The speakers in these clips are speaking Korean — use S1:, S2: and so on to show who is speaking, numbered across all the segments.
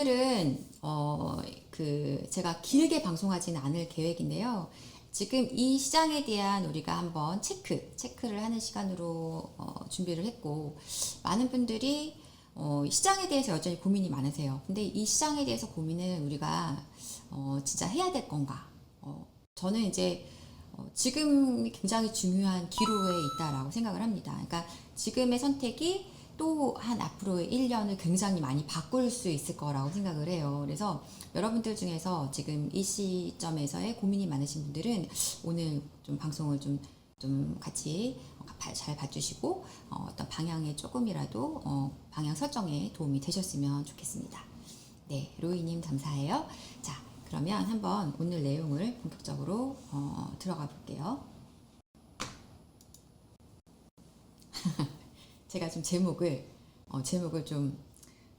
S1: 오늘은 제가 길게 방송하지는 않을 계획인데요. 지금 이 시장에 대한 우리가 한번 체크를 하는 시간으로 준비를 했고, 많은 분들이 시장에 대해서 여전히 고민이 많으세요. 근데 이 시장에 대해서 고민을 우리가 진짜 해야 될 건가? 저는 이제 지금이 굉장히 중요한 기로에 있다라고 생각을 합니다. 그러니까 지금의 선택이 또한 앞으로의 1년을 굉장히 많이 바꿀 수 있을 거라고 생각을 해요. 그래서 여러분들 중에서 지금 이 시점에서의 고민이 많으신 분들은 오늘 좀 방송을 좀 같이 잘 봐주시고 어떤 방향에 조금이라도 방향 설정에 도움이 되셨으면 좋겠습니다. 네, 로이님 감사해요. 자, 그러면 한번 오늘 내용을 본격적으로 들어가 볼게요. 제가 좀 제목을 좀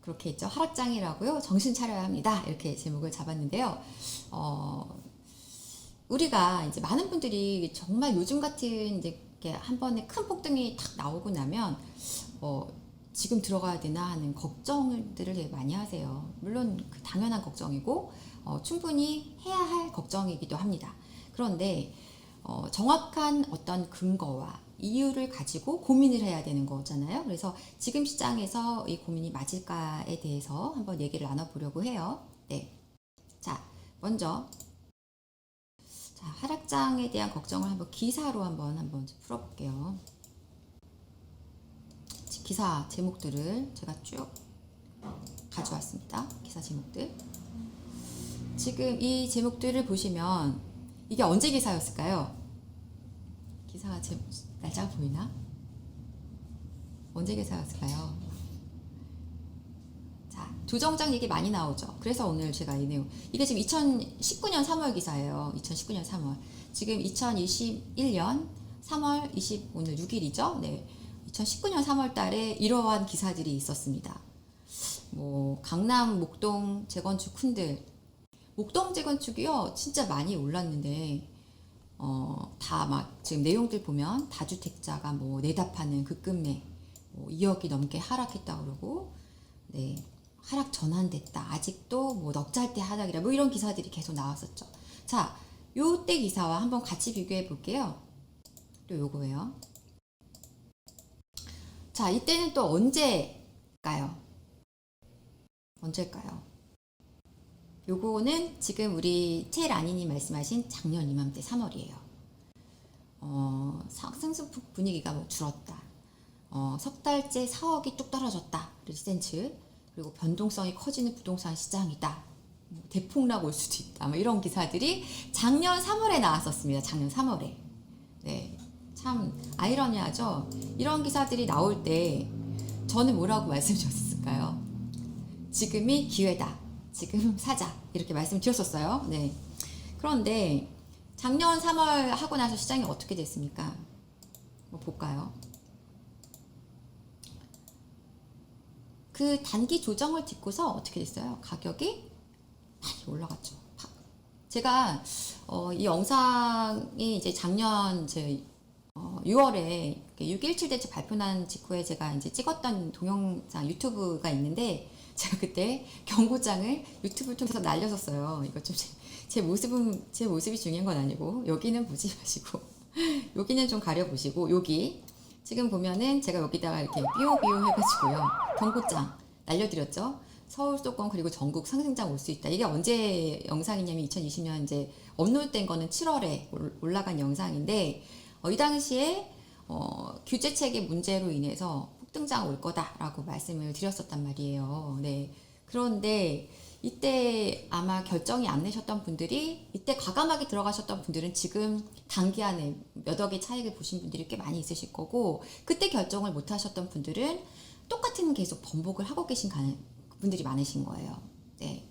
S1: 그렇게 했죠. 하락장이라고요. 정신 차려야 합니다. 이렇게 제목을 잡았는데요. 우리가 이제 많은 분들이 정말 요즘 같은 이제 한 번에 큰 폭등이 탁 나오고 나면 지금 들어가야 되나 하는 걱정들을 되게 많이 하세요. 물론 그 당연한 걱정이고 충분히 해야 할 걱정이기도 합니다. 그런데 정확한 어떤 근거와 이유를 가지고 고민을 해야 되는 거잖아요. 그래서 지금 시장에서 이 고민이 맞을까에 대해서 한번 얘기를 나눠보려고 해요. 네. 자, 먼저 하락장에 대한 걱정을 한번 기사로 한번 풀어볼게요. 기사 제목들을 제가 쭉 가져왔습니다. 기사 제목들. 지금 이 제목들을 보시면 이게 언제 기사였을까요? 기사가 날짜가 보이나? 언제 기사였을까요? 자, 조정장 얘기 많이 나오죠. 그래서 오늘 제가 이 내용, 이게 지금 2019년 3월 기사예요. 2019년 3월. 지금 2021년 3월 오늘 6일이죠. 네. 2019년 3월 달에 이러한 기사들이 있었습니다. 강남 목동 재건축 흔들. 목동 재건축이요. 진짜 많이 올랐는데, 다 막 지금 내용들 보면 다주택자가 내답하는 급급매 2억이 넘게 하락했다 그러고, 네, 하락 전환됐다. 아직도 넉살대 하락이라 이런 기사들이 계속 나왔었죠. 자, 요때 기사와 한번 같이 비교해 볼게요. 또 요거예요. 자, 이때는 또 언제일까요? 요거는 지금 우리 채라니님 말씀하신 작년 이맘때 3월이에요. 상승폭 분위기가 줄었다. 석 달째 4억이 뚝 떨어졌다. 리센츠. 그리고 변동성이 커지는 부동산 시장이다. 대폭락 올 수도 있다. 이런 기사들이 작년 3월에 나왔었습니다. 작년 3월에. 네. 참 아이러니하죠. 이런 기사들이 나올 때 저는 뭐라고 말씀드렸을까요? 지금이 기회다. 지금 사자. 이렇게 말씀드렸었어요. 네. 그런데 작년 3월 하고 나서 시장이 어떻게 됐습니까? 볼까요? 그 단기 조정을 딛고서 어떻게 됐어요? 가격이 많이 올라갔죠. 제가 이 영상이 이제 작년 6월에 6.17 대책 발표 난 직후에 제가 이제 찍었던 동영상 유튜브가 있는데, 제가 그때 경고장을 유튜브를 통해서 날렸었어요. 이거 좀 제 모습이 중요한 건 아니고, 여기는 보지 마시고, 여기는 좀 가려보시고, 여기 지금 보면은 제가 여기다가 이렇게 삐오삐오 해가지고요. 경고장 날려드렸죠. 서울 수도권 그리고 전국 상승장 올 수 있다. 이게 언제 영상이냐면 2020년 이제 업로드된 거는 7월에 올라간 영상인데, 이 당시에 규제책의 문제로 인해서 폭등장 올 거다라고 말씀을 드렸었단 말이에요. 네. 그런데 이때 아마 결정이 안 내셨던 분들이, 이때 과감하게 들어가셨던 분들은 지금 단기간에 몇 억의 차익을 보신 분들이 꽤 많이 있으실 거고, 그때 결정을 못 하셨던 분들은 똑같은 계속 번복을 하고 계신 분들이 많으신 거예요. 네.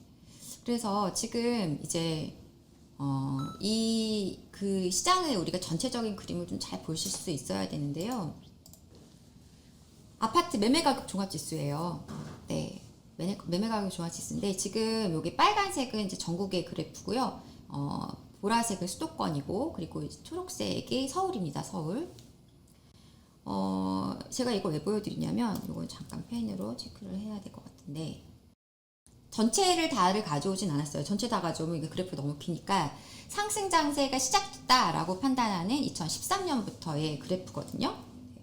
S1: 그래서 지금 이제 그 시장을 우리가 전체적인 그림을 좀 잘 보실 수 있어야 되는데요. 아파트 매매가격 종합지수예요. 네. 매매가격 종합지수인데, 지금 여기 빨간색은 이제 전국의 그래프고요. 보라색은 수도권이고, 그리고 이제 초록색이 서울입니다. 서울. 제가 이거 왜 보여드리냐면, 이건 잠깐 펜으로 체크를 해야 될 것 같은데, 전체를 다를 가져오진 않았어요. 전체 다 가져오면 이게 그래프 너무 기니까 상승 장세가 시작됐다라고 판단하는 2013년부터의 그래프거든요.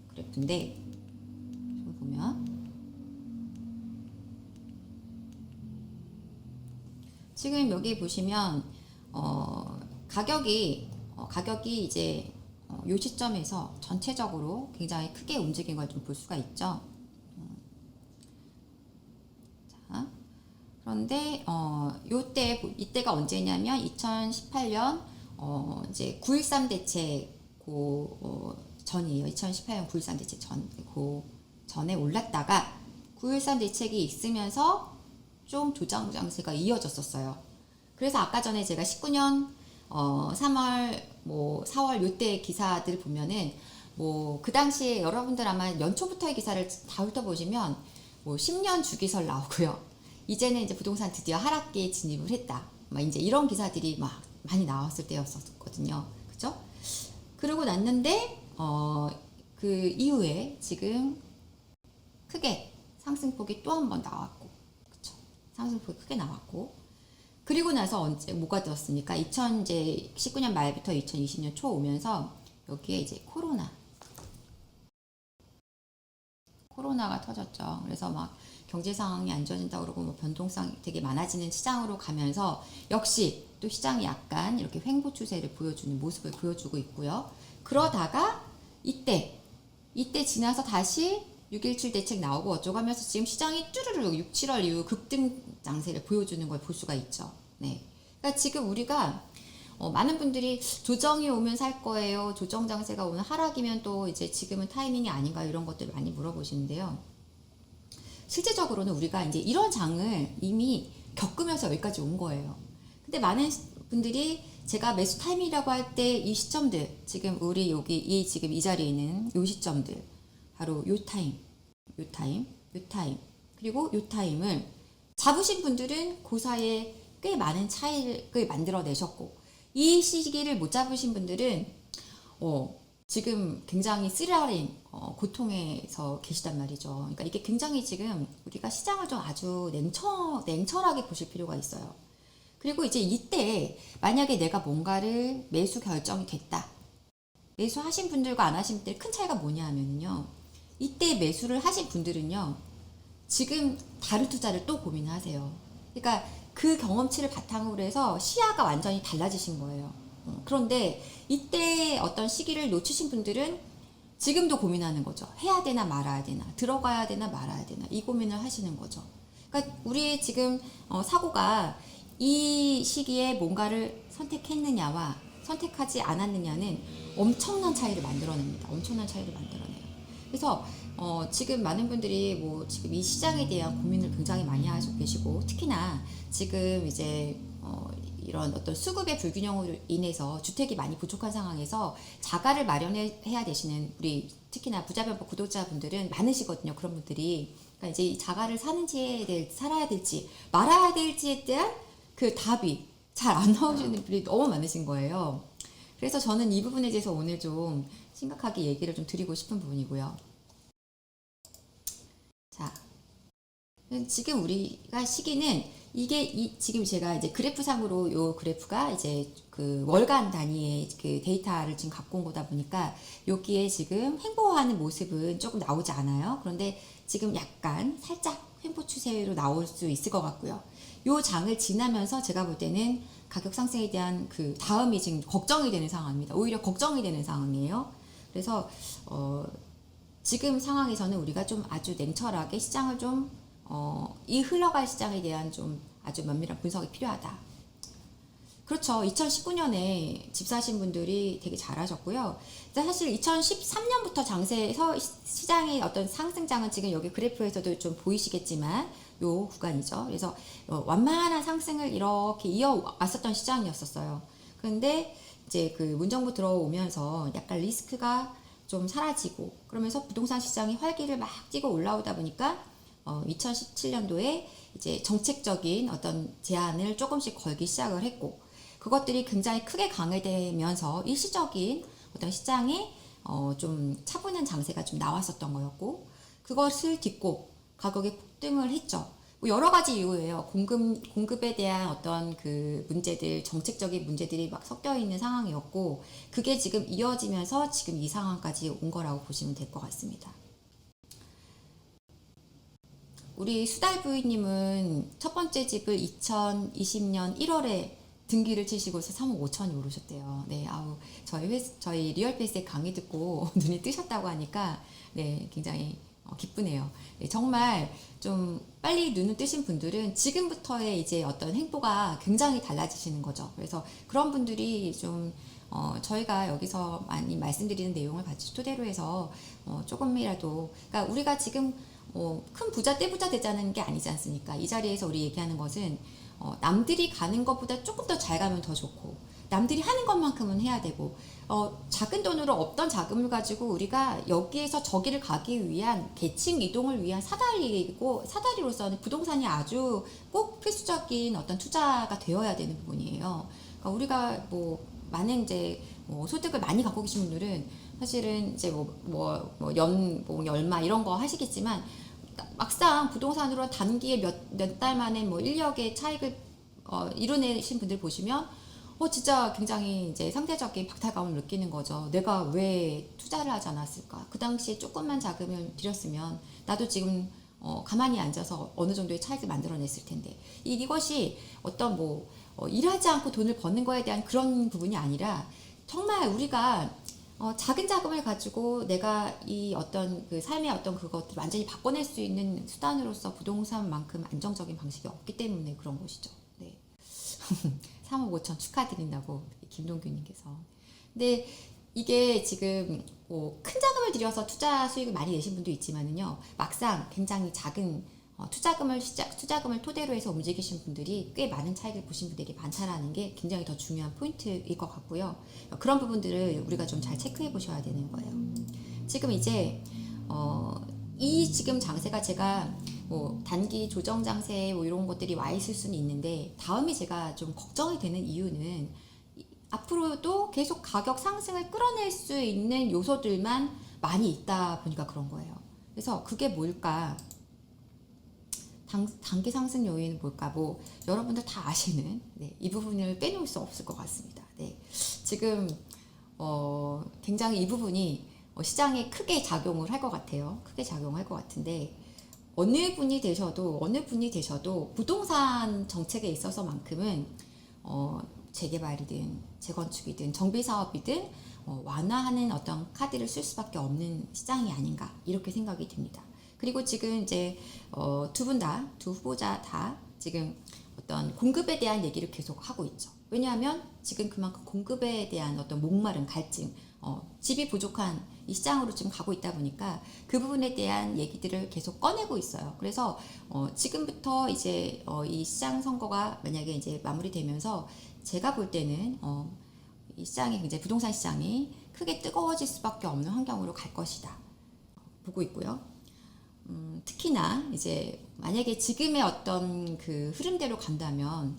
S1: 그래프인데 좀 보면 지금 여기 보시면 가격이 이제 요 시점에서 전체적으로 굉장히 크게 움직인 걸 좀 볼 수가 있죠. 자, 그런데 이때가 언제냐면 2018년 이제 9.13 대책 전이에요. 2018년 9.13 대책 전에 올랐다가 9.13 대책이 있으면서 좀 조정 장세가 이어졌었어요. 그래서 아까 전에 제가 19년 3월 뭐 4월 요때 기사들 보면은 뭐 그 당시에 여러분들 아마 연초부터의 기사를 다 훑어보시면 뭐 10년 주기설 나오고요. 이제는 이제 부동산 드디어 하락기에 진입을 했다. 막 이제 이런 기사들이 막 많이 나왔을 때였었거든요. 그죠? 그러고 났는데 그 이후에 지금 크게 상승폭이 또 한 번 나왔고, 그쵸? 상승폭이 크게 나왔고, 그리고 나서 언제 뭐가 되었습니까? 2019년 말부터 2020년 초 오면서 여기에 이제 코로나가 터졌죠. 그래서 막 경제 상황이 안 좋아진다 그러고 뭐 변동성이 되게 많아지는 시장으로 가면서 역시 또 시장이 약간 이렇게 횡보 추세를 보여주는 모습을 보여주고 있고요. 그러다가 이때 지나서 다시 6.17 대책 나오고 어쩌고 하면서 지금 시장이 뚜루루 6, 7월 이후 급등 장세를 보여주는 걸 볼 수가 있죠. 네. 그러니까 지금 우리가 많은 분들이 조정이 오면 살 거예요. 조정 장세가 오는 하락이면 또 이제 지금은 타이밍이 아닌가 이런 것들 많이 물어보시는데요. 실제적으로는 우리가 이제 이런 장을 이미 겪으면서 여기까지 온 거예요. 근데 많은 분들이 제가 매수 타임이라고 할 때 이 시점들, 지금 우리 여기 지금 이 자리에 있는 요 시점들, 바로 요 타임, 그리고 요 타임을 잡으신 분들은 그 사이에 꽤 많은 차익을 만들어내셨고, 이 시기를 못 잡으신 분들은 지금 굉장히 쓰라린 고통에서 계시단 말이죠. 그러니까 이게 굉장히 지금 우리가 시장을 좀 아주 냉철하게 보실 필요가 있어요. 그리고 이제 이때 만약에 내가 뭔가를 매수 결정이 됐다. 매수하신 분들과 안 하신 분들 큰 차이가 뭐냐 하면요. 이때 매수를 하신 분들은요. 지금 다른 투자를 또 고민하세요. 그러니까 그 경험치를 바탕으로 해서 시야가 완전히 달라지신 거예요. 그런데 이때 어떤 시기를 놓치신 분들은 지금도 고민하는 거죠. 해야 되나 말아야 되나, 들어가야 되나 말아야 되나, 이 고민을 하시는 거죠. 그러니까 우리의 지금 사고가 이 시기에 뭔가를 선택했느냐와 선택하지 않았느냐는 엄청난 차이를 만들어냅니다. 엄청난 차이를 만들어내요. 그래서 지금 많은 분들이 뭐 지금 이 시장에 대한 고민을 굉장히 많이 하시고 계시고, 특히나 지금 이제 이런 어떤 수급의 불균형으로 인해서 주택이 많이 부족한 상황에서 자가를 마련해야 되시는 우리 특히나 부자변법 구독자분들은 많으시거든요. 그런 분들이. 그러니까 이제 이 자가를 살아야 될지 말아야 될지에 대한 그 답이 잘 안 나오시는 분들이 너무 많으신 거예요. 그래서 저는 이 부분에 대해서 오늘 좀 심각하게 얘기를 좀 드리고 싶은 부분이고요. 자, 지금 우리가 시기는 이게 지금 제가 이제 그래프상으로 요 그래프가 이제 그 월간 단위의 그 데이터를 지금 갖고 온 거다 보니까 여기에 지금 횡보하는 모습은 조금 나오지 않아요. 그런데 지금 약간 살짝 횡보 추세로 나올 수 있을 것 같고요. 요 장을 지나면서 제가 볼 때는 가격 상승에 대한 그 다음이 지금 걱정이 되는 상황입니다. 오히려 걱정이 되는 상황이에요. 그래서 지금 상황에서는 우리가 좀 아주 냉철하게 시장을 이 흘러갈 시장에 대한 좀 아주 면밀한 분석이 필요하다. 그렇죠. 2019년에 집 사신 분들이 되게 잘하셨고요. 사실 2013년부터 장세에서 시장의 어떤 상승장은 지금 여기 그래프에서도 좀 보이시겠지만 요 구간이죠. 그래서 완만한 상승을 이렇게 이어왔었던 시장이었었어요. 그런데 이제 그 문정부 들어오면서 약간 리스크가 좀 사라지고 그러면서 부동산 시장이 활기를 막 띠고 올라오다 보니까 2017년도에 이제 정책적인 어떤 제안을 조금씩 걸기 시작을 했고, 그것들이 굉장히 크게 강화되면서 일시적인 어떤 시장에 좀 차분한 장세가 좀 나왔었던 거였고, 그것을 딛고 가격이 폭등을 했죠. 뭐 여러 가지 이유예요. 공급에 대한 어떤 그 문제들, 정책적인 문제들이 막 섞여 있는 상황이었고, 그게 지금 이어지면서 지금 이 상황까지 온 거라고 보시면 될 것 같습니다. 우리 수달 부인님은 첫 번째 집을 2020년 1월에 등기를 치시고서 3억 5천이 오르셨대요. 네, 아우, 저희 리얼페이스의 강의 듣고 눈이 뜨셨다고 하니까, 네, 굉장히 기쁘네요. 네, 정말 좀 빨리 눈을 뜨신 분들은 지금부터의 이제 어떤 행보가 굉장히 달라지시는 거죠. 그래서 그런 분들이 좀 저희가 여기서 많이 말씀드리는 내용을 같이 토대로 해서 조금이라도, 그러니까 우리가 지금 큰 부자 떼부자 되자는 게 아니지 않습니까? 이 자리에서 우리 얘기하는 것은 남들이 가는 것보다 조금 더 잘 가면 더 좋고, 남들이 하는 것만큼은 해야 되고, 작은 돈으로 없던 자금을 가지고 우리가 여기에서 저기를 가기 위한 계층 이동을 위한 사다리로서는 부동산이 아주 꼭 필수적인 어떤 투자가 되어야 되는 부분이에요. 그러니까 우리가 뭐 많은 이제 소득을 많이 갖고 계신 분들은 사실은 이제 열마 이런 거 하시겠지만, 막상 부동산으로 단기에 몇 달 만에 뭐 인력의 차익을 이뤄내신 분들 보시면 진짜 굉장히 이제 상대적인 박탈감을 느끼는 거죠. 내가 왜 투자를 하지 않았을까? 그 당시에 조금만 자금을 들였으면 나도 지금 가만히 앉아서 어느 정도의 차익을 만들어냈을 텐데, 이것이 어떤 일하지 않고 돈을 버는 거에 대한 그런 부분이 아니라, 정말 우리가 작은 자금을 가지고 내가 이 어떤 그 삶의 어떤 그것들 완전히 바꿔낼 수 있는 수단으로서 부동산만큼 안정적인 방식이 없기 때문에 그런 것이죠. 네. 3억 5천 축하드린다고 김동규님께서. 근데 이게 지금 큰 자금을 들여서 투자 수익을 많이 내신 분도 있지만은요, 막상 굉장히 작은 투자금을 토대로 해서 움직이신 분들이 꽤 많은 차익을 보신 분들이 많다라는 게 굉장히 더 중요한 포인트일 것 같고요. 그런 부분들을 우리가 좀 잘 체크해 보셔야 되는 거예요. 지금 이제 이 지금 장세가 제가 단기 조정 장세 이런 것들이 와 있을 수는 있는데, 다음에 제가 좀 걱정이 되는 이유는 앞으로도 계속 가격 상승을 끌어낼 수 있는 요소들만 많이 있다 보니까 그런 거예요. 그래서 그게 뭘까? 단기 상승 요인은 뭘까? 여러분들 다 아시는, 네, 이 부분을 빼놓을 수 없을 것 같습니다. 네, 지금 굉장히 이 부분이 시장에 크게 작용을 할 것 같아요. 크게 작용할 것 같은데, 어느 분이 되셔도 부동산 정책에 있어서만큼은 재개발이든 재건축이든 정비사업이든 완화하는 어떤 카드를 쓸 수밖에 없는 시장이 아닌가, 이렇게 생각이 듭니다. 그리고 지금 이제 두 후보자 다 지금 어떤 공급에 대한 얘기를 계속 하고 있죠. 왜냐하면 지금 그만큼 공급에 대한 어떤 목마름, 갈증, 집이 부족한 이 시장으로 지금 가고 있다 보니까 그 부분에 대한 얘기들을 계속 꺼내고 있어요. 그래서 지금부터 이제 이 시장 선거가 만약에 이제 마무리되면서 제가 볼 때는 이 시장이, 이제 부동산 시장이 크게 뜨거워질 수밖에 없는 환경으로 갈 것이다 보고 있고요. 특히나 이제 만약에 지금의 어떤 그 흐름대로 간다면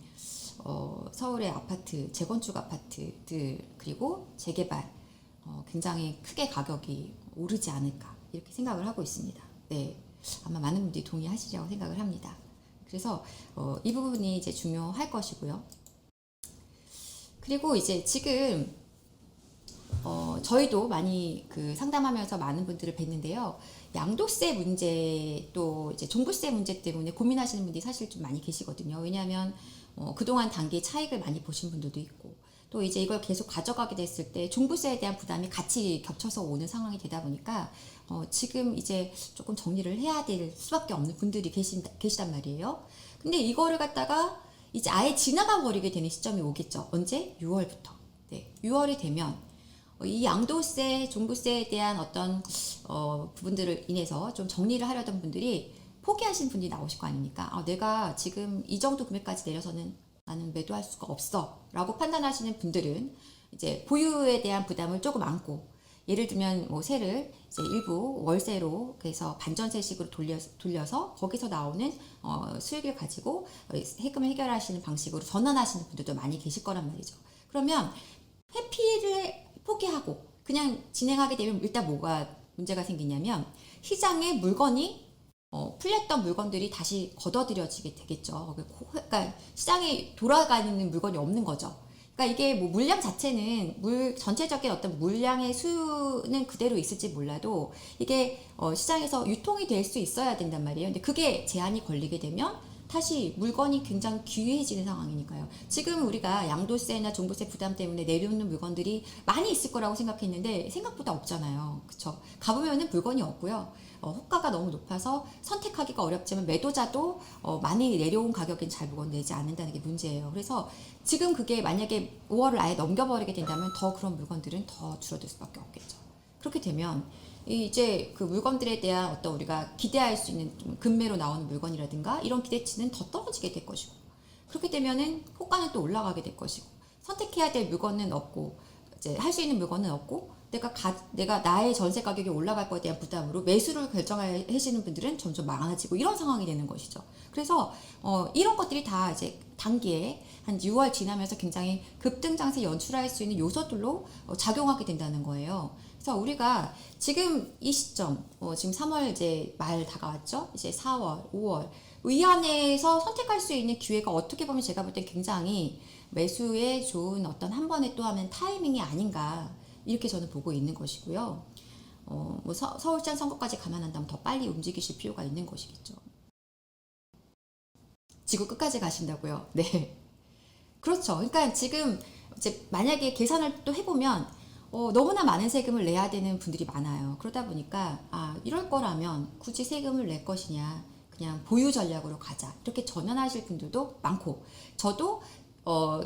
S1: 서울의 아파트, 재건축 아파트들, 그리고 재개발 굉장히 크게 가격이 오르지 않을까, 이렇게 생각을 하고 있습니다. 네, 아마 많은 분들이 동의하시리라고 생각을 합니다. 그래서 이 부분이 이제 중요할 것이고요. 그리고 이제 지금 저희도 많이 그 상담하면서 많은 분들을 뵀는데요. 양도세 문제, 또 이제 종부세 문제 때문에 고민하시는 분들이 사실 좀 많이 계시거든요. 왜냐하면 그동안 단기 차익을 많이 보신 분들도 있고, 또 이제 이걸 계속 가져가게 됐을 때 종부세에 대한 부담이 같이 겹쳐서 오는 상황이 되다 보니까 지금 이제 조금 정리를 해야 될 수밖에 없는 분들이 계시단 말이에요. 근데 이거를 갖다가 이제 아예 지나가 버리게 되는 시점이 오겠죠. 언제? 6월부터. 네, 6월이 되면 이 양도세, 종부세에 대한 어떤 부분들을 인해서 좀 정리를 하려던 분들이 포기하신 분이 나오실 거 아닙니까? 내가 지금 이 정도 금액까지 내려서는 나는 매도할 수가 없어 라고 판단하시는 분들은 이제 보유에 대한 부담을 조금 안고, 예를 들면 세를 이제 일부 월세로, 그래서 반전세식으로 돌려서 거기서 나오는 수익을 가지고 세금을 해결하시는 방식으로 전환하시는 분들도 많이 계실 거란 말이죠. 그러면 회피를 포기하고 그냥 진행하게 되면 일단 뭐가 문제가 생기냐면, 시장에 물건이 풀렸던 물건들이 다시 걷어들여지게 되겠죠. 그러니까 시장에 돌아가는 물건이 없는 거죠. 그러니까 이게 뭐 물량 자체는 전체적인 어떤 물량의 수는 그대로 있을지 몰라도 이게 시장에서 유통이 될 수 있어야 된단 말이에요. 근데 그게 제한이 걸리게 되면 다시 물건이 굉장히 귀해지는 상황이니까요. 지금 우리가 양도세나 종부세 부담 때문에 내려오는 물건들이 많이 있을 거라고 생각했는데 생각보다 없잖아요. 그쵸? 가보면은 물건이 없고요. 호가가 너무 높아서 선택하기가 어렵지만 매도자도 많이 내려온 가격엔 잘 물건 내지 않는다는 게 문제예요. 그래서 지금 그게 만약에 5월을 아예 넘겨버리게 된다면 더 그런 물건들은 더 줄어들 수밖에 없겠죠. 그렇게 되면 이제 그 물건들에 대한 어떤 우리가 기대할 수 있는 좀 금매로 나오는 물건이라든가 이런 기대치는 더 떨어지게 될 것이고, 그렇게 되면은 호가는 또 올라가게 될 것이고, 선택해야 될 물건은 없고 이제 할 수 있는 물건은 없고, 내가 나의 전세 가격이 올라갈 거에 대한 부담으로 매수를 결정하시는 분들은 점점 많아지고 이런 상황이 되는 것이죠. 그래서 이런 것들이 다 이제 단기에 한 6월 지나면서 굉장히 급등장세 연출할 수 있는 요소들로 작용하게 된다는 거예요. 그래서 우리가 지금 이 시점, 지금 3월 이제 말 다가왔죠? 이제 4월, 5월. 이 안에서 선택할 수 있는 기회가 어떻게 보면 제가 볼 땐 굉장히 매수에 좋은 어떤 한 번에 또 하면 타이밍이 아닌가. 이렇게 저는 보고 있는 것이고요. 뭐 서울시장 선거까지 감안한다면 더 빨리 움직이실 필요가 있는 것이겠죠. 지구 끝까지 가신다고요? 네. 그렇죠. 그러니까 지금 이제 만약에 계산을 또 해보면 너무나 많은 세금을 내야 되는 분들이 많아요. 그러다 보니까 이럴 거라면 굳이 세금을 낼 것이냐, 그냥 보유 전략으로 가자, 이렇게 전환하실 분들도 많고, 저도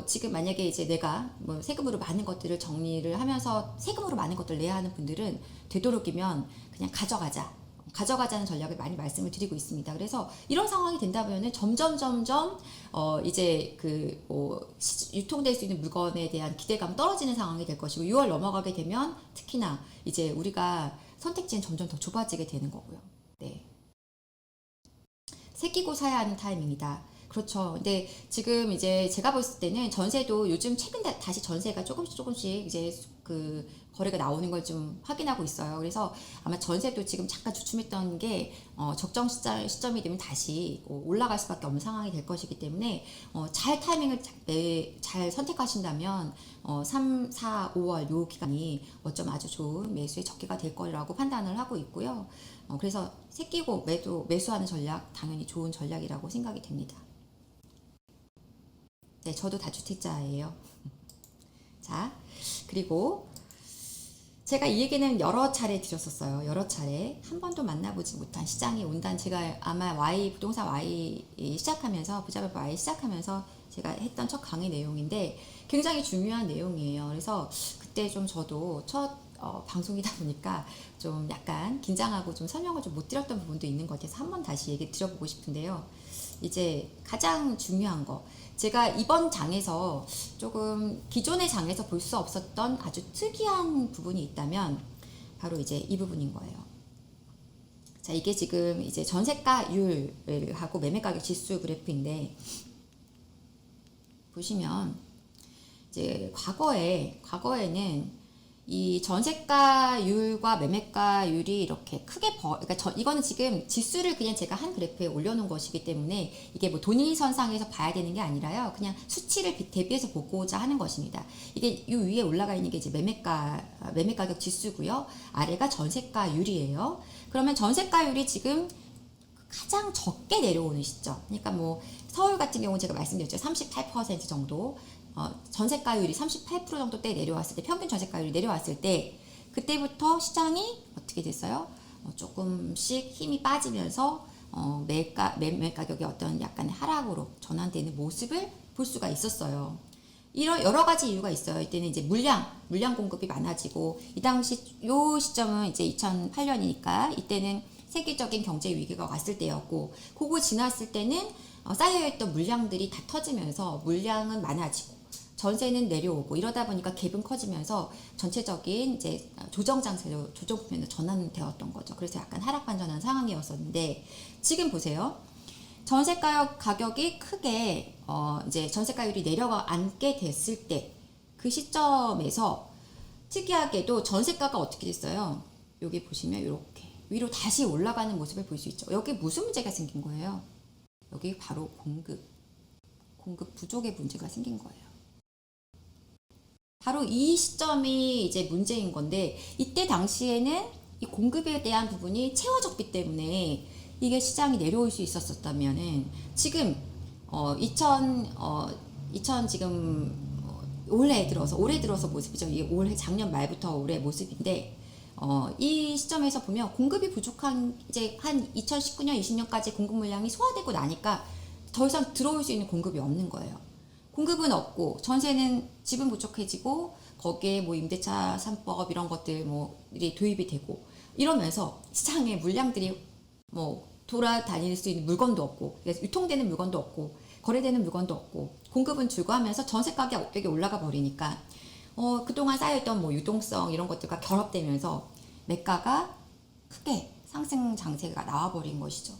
S1: 지금 만약에 이제 내가 뭐 세금으로 많은 것들을 정리를 하면서 세금으로 많은 것들을 내야 하는 분들은 되도록이면 그냥 가져가자는 전략을 많이 말씀을 드리고 있습니다. 그래서 이런 상황이 된다면은 점점 이제 유통될 수 있는 물건에 대한 기대감 떨어지는 상황이 될 것이고, 6월 넘어가게 되면 특히나 이제 우리가 선택지는 점점 더 좁아지게 되는 거고요. 네. 새끼고 사야 하는 타이밍이다. 그렇죠. 근데 지금 이제 제가 봤을 때는 전세도 요즘 최근 다시 전세가 조금씩 이제 그 거래가 나오는 걸 좀 확인하고 있어요. 그래서 아마 전세도 지금 잠깐 주춤했던 게 적정 시점이 되면 다시 올라갈 수밖에 없는 상황이 될 것이기 때문에 잘 타이밍을 잘 선택하신다면 3, 4, 5월 요 기간이 어쩜 아주 좋은 매수의 적기가 될 거라고 판단을 하고 있고요. 그래서 새끼고 매수하는 전략 당연히 좋은 전략이라고 생각이 됩니다. 네, 저도 다주택자예요. 자, 그리고 제가 이 얘기는 여러 차례 드렸었어요. 여러 차례. 한 번도 만나보지 못한 시장이 온다는, 제가 아마 부동산 시작하면서, 부자별 Y 시작하면서 제가 했던 첫 강의 내용인데 굉장히 중요한 내용이에요. 그래서 그때 좀 저도 첫 방송이다 보니까 좀 약간 긴장하고 좀 설명을 좀 못 드렸던 부분도 있는 것 같아서 한번 다시 얘기 드려보고 싶은데요. 이제 가장 중요한 거, 제가 이번 장에서 조금 기존의 장에서 볼 수 없었던 아주 특이한 부분이 있다면 바로 이제 이 부분인 거예요. 자, 이게 지금 이제 전세가율하고 매매가격 지수 그래프인데, 보시면 이제 과거에는 이 전세가율과 매매가율이 이렇게 크게 그러니까 이거는 지금 지수를 그냥 제가 한 그래프에 올려놓은 것이기 때문에 이게 뭐 돈일선상에서 봐야 되는 게 아니라요, 그냥 수치를 대비해서 보고자 하는 것입니다. 이게 이 위에 올라가 있는 게 이제 매매가격 지수고요, 아래가 전세가율이에요. 그러면 전세가율이 지금 가장 적게 내려오는 시점, 그러니까 뭐 서울 같은 경우 제가 말씀드렸죠, 38% 정도. 전세가율이 38% 정도 때 내려왔을 때, 평균 전세가율이 내려왔을 때, 그때부터 시장이 어떻게 됐어요? 조금씩 힘이 빠지면서 매매 가격이 어떤 약간의 하락으로 전환되는 모습을 볼 수가 있었어요. 이런 여러 가지 이유가 있어요. 이때는 이제 물량 공급이 많아지고, 이 당시 요 시점은 이제 2008년이니까 이때는 세계적인 경제 위기가 왔을 때였고, 그거 지났을 때는 쌓여있던 물량들이 다 터지면서 물량은 많아지고 전세는 내려오고, 이러다 보니까 갭은 커지면서 전체적인 이제 조정 국면으로 전환되었던 거죠. 그래서 약간 하락 반전한 상황이었었는데, 지금 보세요. 전세 가격이 크게 이제 전세가율이 내려앉게 됐을 때, 그 시점에서 특이하게도 전세가가 어떻게 됐어요? 여기 보시면 이렇게 위로 다시 올라가는 모습을 볼 수 있죠. 여기 무슨 문제가 생긴 거예요? 여기 바로 공급 부족의 문제가 생긴 거예요. 바로 이 시점이 이제 문제인 건데, 이때 당시에는 이 공급에 대한 부분이 채워졌기 때문에 이게 시장이 내려올 수 있었다면은 지금 2000 지금 올해 들어서 모습이죠. 이 올해 작년 말부터 올해 모습인데, 이 시점에서 보면 공급이 부족한 이제 한 2019년 20년까지 공급 물량이 소화되고 나니까 더 이상 들어올 수 있는 공급이 없는 거예요. 공급은 없고 전세는 집은 부족해지고 거기에 뭐 임대차 3법 이런 것들 뭐들이 도입이 되고 이러면서 시장에 물량들이 뭐 돌아다닐 수 있는 물건도 없고 유통되는 물건도 없고 거래되는 물건도 없고 공급은 줄고 하면서 전세 가격이 올라가 버리니까 그동안 쌓여있던 뭐 유동성 이런 것들과 결합되면서 매가가 크게 상승 장세가 나와버린 것이죠.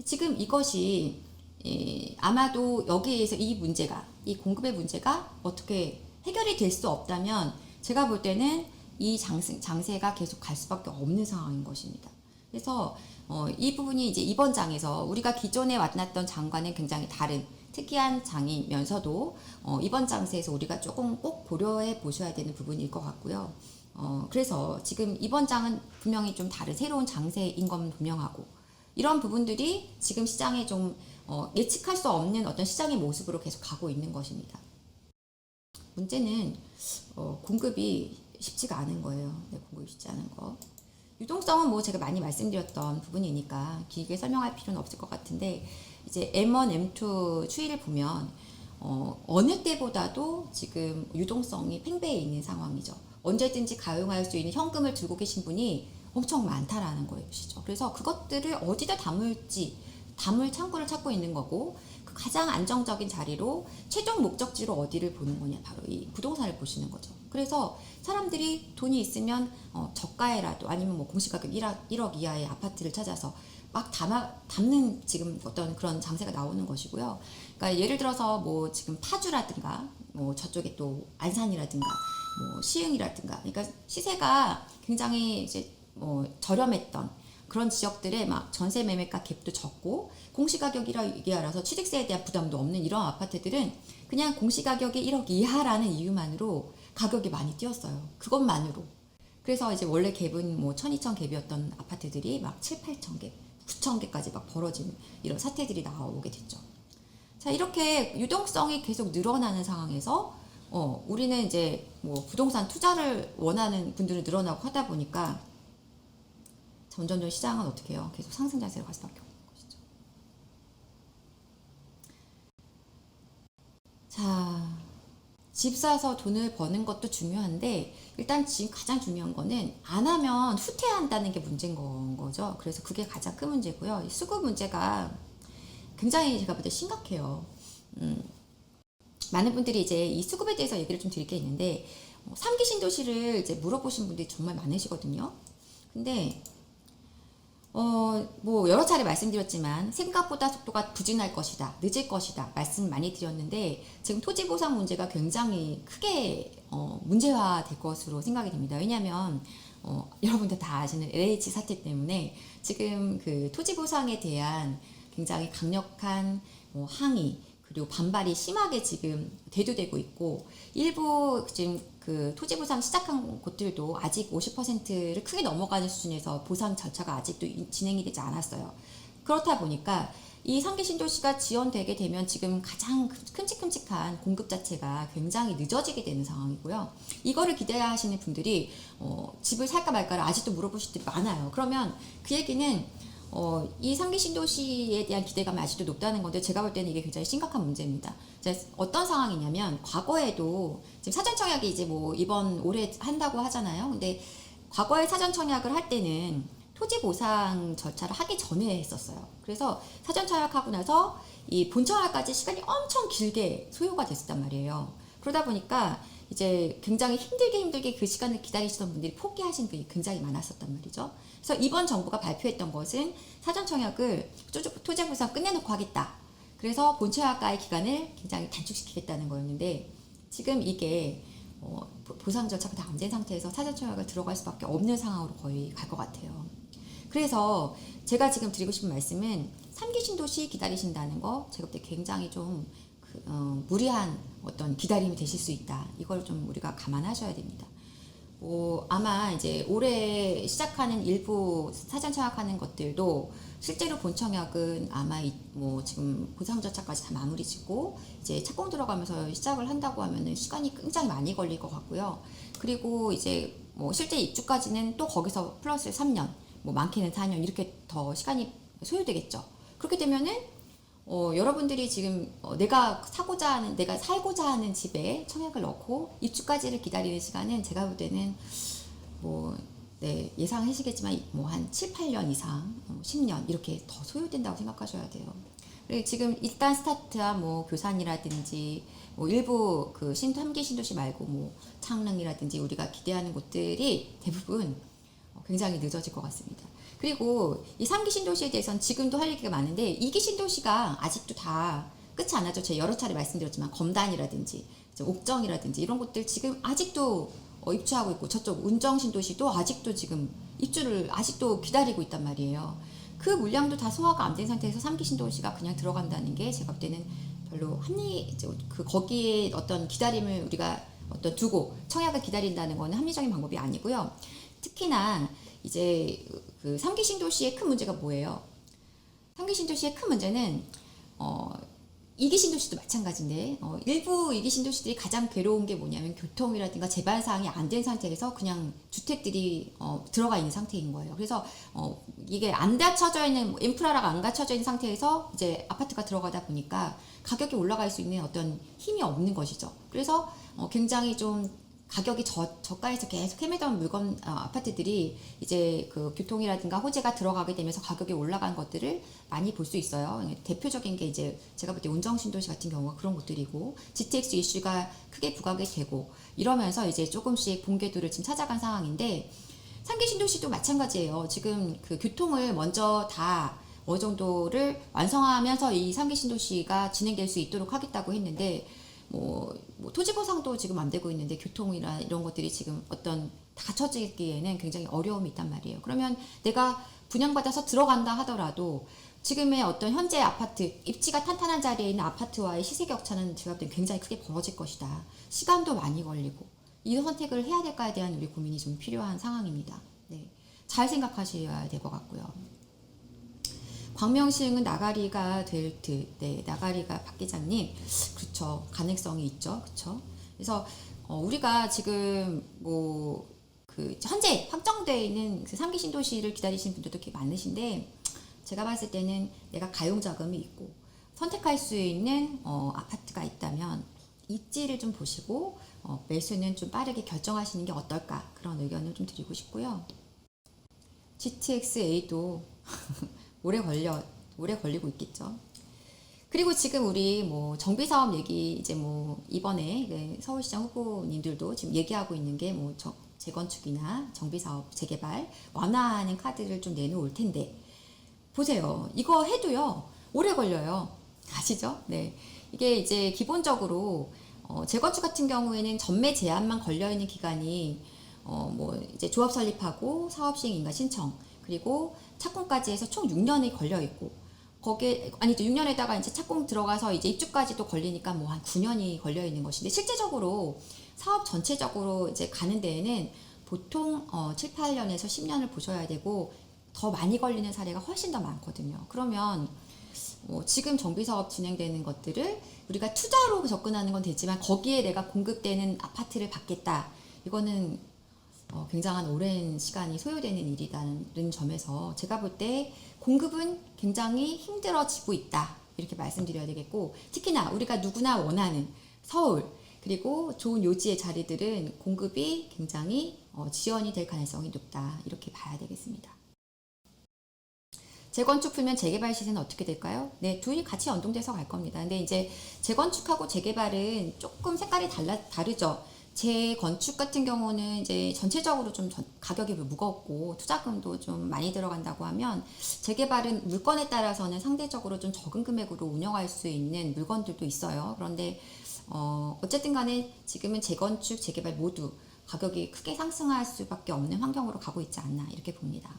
S1: 지금 이것이 아마도 여기에서 이 공급의 문제가 어떻게 해결이 될 수 없다면 제가 볼 때는 이 장세가 계속 갈 수밖에 없는 상황인 것입니다. 그래서 이 부분이 이제 이번 장에서 우리가 기존에 만났던 장과는 굉장히 다른 특이한 장이면서도 이번 장세에서 우리가 조금 꼭 고려해 보셔야 되는 부분일 것 같고요. 그래서 지금 이번 장은 분명히 좀 다른 새로운 장세인 건 분명하고 이런 부분들이 지금 시장에 좀 예측할 수 없는 어떤 시장의 모습으로 계속 가고 있는 것입니다. 문제는 공급이 쉽지가 않은 거예요. 네, 공급이 쉽지 않은 거. 유동성은 뭐 제가 많이 말씀드렸던 부분이니까 길게 설명할 필요는 없을 것 같은데 이제 M1, M2 추이를 보면 어느 때보다도 지금 유동성이 팽배해 있는 상황이죠. 언제든지 가용할 수 있는 현금을 들고 계신 분이 엄청 많다라는 것이죠. 그래서 그것들을 어디다 담을 창구를 찾고 있는 거고 그 가장 안정적인 자리로 최종 목적지로 어디를 보는 거냐 바로 이 부동산을 보시는 거죠. 그래서 사람들이 돈이 있으면 저가에라도 아니면 뭐 공시가격 1억 이하의 아파트를 찾아서 막 담는 지금 어떤 그런 장세가 나오는 것이고요. 그러니까 예를 들어서 뭐 지금 파주라든가 뭐 저쪽에 또 안산이라든가 뭐 시흥이라든가 그러니까 시세가 굉장히 이제 뭐 저렴했던 그런 지역들의 막 전세 매매가 갭도 적고 공시가격 1억 이하라서 취득세에 대한 부담도 없는 이런 아파트들은 그냥 공시가격이 1억 이하라는 이유만으로 가격이 많이 뛰었어요. 그것만으로. 그래서 이제 원래 갭은 뭐 1,000, 2,000 갭이었던 아파트들이 막 7, 8천 갭, 9천 갭까지 막 벌어진 이런 사태들이 나오게 됐죠. 자, 이렇게 유동성이 계속 늘어나는 상황에서 우리는 이제 뭐 부동산 투자를 원하는 분들은 늘어나고 하다 보니까 점점 시장은 어떻게 해요? 계속 상승 자세로 갈 수밖에 없는 것이죠. 자, 집 사서 돈을 버는 것도 중요한데 일단 지금 가장 중요한 거는 안 하면 후퇴한다는 게 문제인 거죠. 그래서 그게 가장 큰 문제고요. 수급 문제가 굉장히 제가 볼 때 심각해요. 많은 분들이 이제 이 수급에 대해서 얘기를 좀 드릴 게 있는데 3기 신도시를 이제 물어보신 분들이 정말 많으시거든요. 근데 뭐 여러 차례 말씀드렸지만 생각보다 속도가 부진할 것이다, 늦을 것이다 말씀 많이 드렸는데 지금 토지 보상 문제가 굉장히 크게 문제화될 것으로 생각이 됩니다. 왜냐하면 여러분들 다 아시는 LH 사태 때문에 지금 그 토지 보상에 대한 굉장히 강력한 항의 그리고 반발이 심하게 지금 대두되고 있고 일부 지금 그 토지 보상 시작한 곳들도 아직 50%를 크게 넘어가는 수준에서 보상 절차가 아직도 진행이 되지 않았어요. 그렇다 보니까 이 3기 신도시가 지원되게 되면 지금 가장 큼직큼직한 공급 자체가 굉장히 늦어지게 되는 상황이고요. 이거를 기대하시는 분들이 집을 살까 말까를 아직도 물어보실 때 많아요. 그러면 그 얘기는 이 3기 신도시에 대한 기대감이 아직도 높다는 건데 제가 볼 때는 이게 굉장히 심각한 문제입니다. 어떤 상황이냐면 과거에도 지금 사전청약이 이제 뭐 이번 올해 한다고 하잖아요. 근데 과거에 사전청약을 할 때는 토지 보상 절차를 하기 전에 했었어요. 그래서 사전청약하고 나서 이 본청약까지 시간이 엄청 길게 소요가 됐었단 말이에요. 그러다 보니까 이제 굉장히 힘들게 그 시간을 기다리시던 분들이 포기하신 분이 굉장히 많았었단 말이죠. 그래서 이번 정부가 발표했던 것은 사전청약을 토지 보상 끝내놓고 하겠다. 그래서 본청약가의 기간을 굉장히 단축시키겠다는 거였는데 지금 이게 보상 절차가 다 안 된 상태에서 사전청약을 들어갈 수밖에 없는 상황으로 거의 갈 것 같아요. 그래서 제가 지금 드리고 싶은 말씀은 3기 신도시 기다리신다는 거 제가 볼 때 굉장히 좀 무리한 어떤 기다림이 되실 수 있다. 이걸 좀 우리가 감안하셔야 됩니다. 아마 이제 올해 시작하는 일부 사전 청약하는 것들도 실제로 본 청약은 아마 지금 보상절차까지 다 마무리 짓고 이제 착공 들어가면서 시작을 한다고 하면은 시간이 굉장히 많이 걸릴 것 같고요. 그리고 이제 실제 입주까지는 또 거기서 플러스 3년, 많게는 4년 이렇게 더 시간이 소요되겠죠. 그렇게 되면은 여러분들이 지금 내가 살고자 하는 집에 청약을 넣고 입주까지를 기다리는 시간은 제가 볼 때는 네, 예상하시겠지만 한 7, 8년 이상, 10년 이렇게 더 소요된다고 생각하셔야 돼요. 그리고 지금 일단 스타트한 교산이라든지 일부 그 3기 신도시 말고 창릉이라든지 우리가 기대하는 곳들이 대부분 굉장히 늦어질 것 같습니다. 그리고 이 3기 신도시에 대해서는 지금도 할 얘기가 많은데 2기 신도시가 아직도 다 끝이 안 나죠. 제가 여러 차례 말씀드렸지만 검단이라든지 옥정이라든지 이런 곳들 지금 아직도 입주하고 있고 저쪽 운정 신도시도 아직도 지금 입주를 아직도 기다리고 있단 말이에요. 그 물량도 다 소화가 안 된 상태에서 3기 신도시가 그냥 들어간다는 게 제가 볼 때는 별로 거기에 어떤 기다림을 우리가 두고 청약을 기다린다는 거는 합리적인 방법이 아니고요. 특히나 이제 그 3기 신도시의 큰 문제가 뭐예요? 3기 신도시의 큰 문제는 2기 신도시도 마찬가지인데 일부 2기 신도시들이 가장 괴로운 게 뭐냐면 교통이라든가 제반 사항이 안 된 상태에서 그냥 주택들이 들어가 있는 상태인 거예요. 그래서 이게 안 갖춰져 있는 인프라가 안 갖춰져 있는 상태에서 이제 아파트가 들어가다 보니까 가격이 올라갈 수 있는 어떤 힘이 없는 것이죠. 그래서 굉장히 좀 가격이 저가에서 계속 헤매던 아파트들이 이제 그 교통이라든가 호재가 들어가게 되면서 가격이 올라간 것들을 많이 볼 수 있어요. 대표적인 게 이제 제가 볼 때 운정신도시 같은 경우가 그런 곳들이고 GTX 이슈가 크게 부각이 되고 이러면서 이제 조금씩 본궤도를 지금 찾아간 상황인데 3기 신도시도 마찬가지예요. 지금 그 교통을 먼저 다 어느 정도를 완성하면서 이 3기 신도시가 진행될 수 있도록 하겠다고 했는데 토지 보상도 지금 안 되고 있는데 교통이나 이런 것들이 지금 다 갖춰지기에는 굉장히 어려움이 있단 말이에요. 그러면 내가 분양받아서 들어간다 하더라도 지금의 어떤 현재 아파트, 입지가 탄탄한 자리에 있는 아파트와의 시세 격차는 제가 볼 때 굉장히 크게 벌어질 것이다. 시간도 많이 걸리고 이 선택을 해야 될까에 대한 우리 고민이 좀 필요한 상황입니다. 네, 잘 생각하셔야 될 것 같고요. 광명시흥은 나가리가 될 듯. 네, 나가리가 박 기자님. 그렇죠. 가능성이 있죠. 그렇죠. 그래서 우리가 지금 현재 확정되어 있는 그 3기 신도시를 기다리시는 분들도 꽤 많으신데 제가 봤을 때는 내가 가용 자금이 있고 선택할 수 있는 아파트가 있다면 입지를 좀 보시고 매수는 좀 빠르게 결정하시는 게 어떨까 그런 의견을 좀 드리고 싶고요. GTX-A도 오래 걸리고 있겠죠. 그리고 지금 우리 정비사업 얘기 이제 이번에 서울시장 후보님들도 지금 얘기하고 있는 게 재건축이나 정비사업 재개발 완화하는 카드를 좀 내놓을 텐데 보세요. 이거 해도요 오래 걸려요. 아시죠? 네. 이게 이제 기본적으로 재건축 같은 경우에는 전매 제한만 걸려 있는 기간이 이제 조합 설립하고 사업 시행 인가 신청 그리고 착공까지 해서 총 6년이 걸려 있고 거기에 아니죠 6년에다가 이제 착공 들어가서 이제 입주까지도 걸리니까 한 9년이 걸려 있는 것인데 실제적으로 사업 전체적으로 이제 가는 데에는 보통 7, 8년에서 10년을 보셔야 되고 더 많이 걸리는 사례가 훨씬 더 많거든요. 그러면 지금 정비사업 진행되는 것들을 우리가 투자로 접근하는 건 되지만 거기에 내가 공급되는 아파트를 받겠다. 이거는 굉장한 오랜 시간이 소요되는 일이라는 점에서 제가 볼 때 공급은 굉장히 힘들어지고 있다. 이렇게 말씀드려야 되겠고 특히나 우리가 누구나 원하는 서울 그리고 좋은 요지의 자리들은 공급이 굉장히 지연이 될 가능성이 높다. 이렇게 봐야 되겠습니다. 재건축 풀면 재개발 시세는 어떻게 될까요? 네, 둘이 같이 연동돼서 갈 겁니다. 근데 이제 재건축하고 재개발은 조금 색깔이 다르죠. 재건축 같은 경우는 이제 전체적으로 좀 가격이 무겁고 투자금도 좀 많이 들어간다고 하면 재개발은 물건에 따라서는 상대적으로 좀 적은 금액으로 운영할 수 있는 물건들도 있어요. 그런데 어쨌든 간에 지금은 재건축, 재개발 모두 가격이 크게 상승할 수밖에 없는 환경으로 가고 있지 않나 이렇게 봅니다.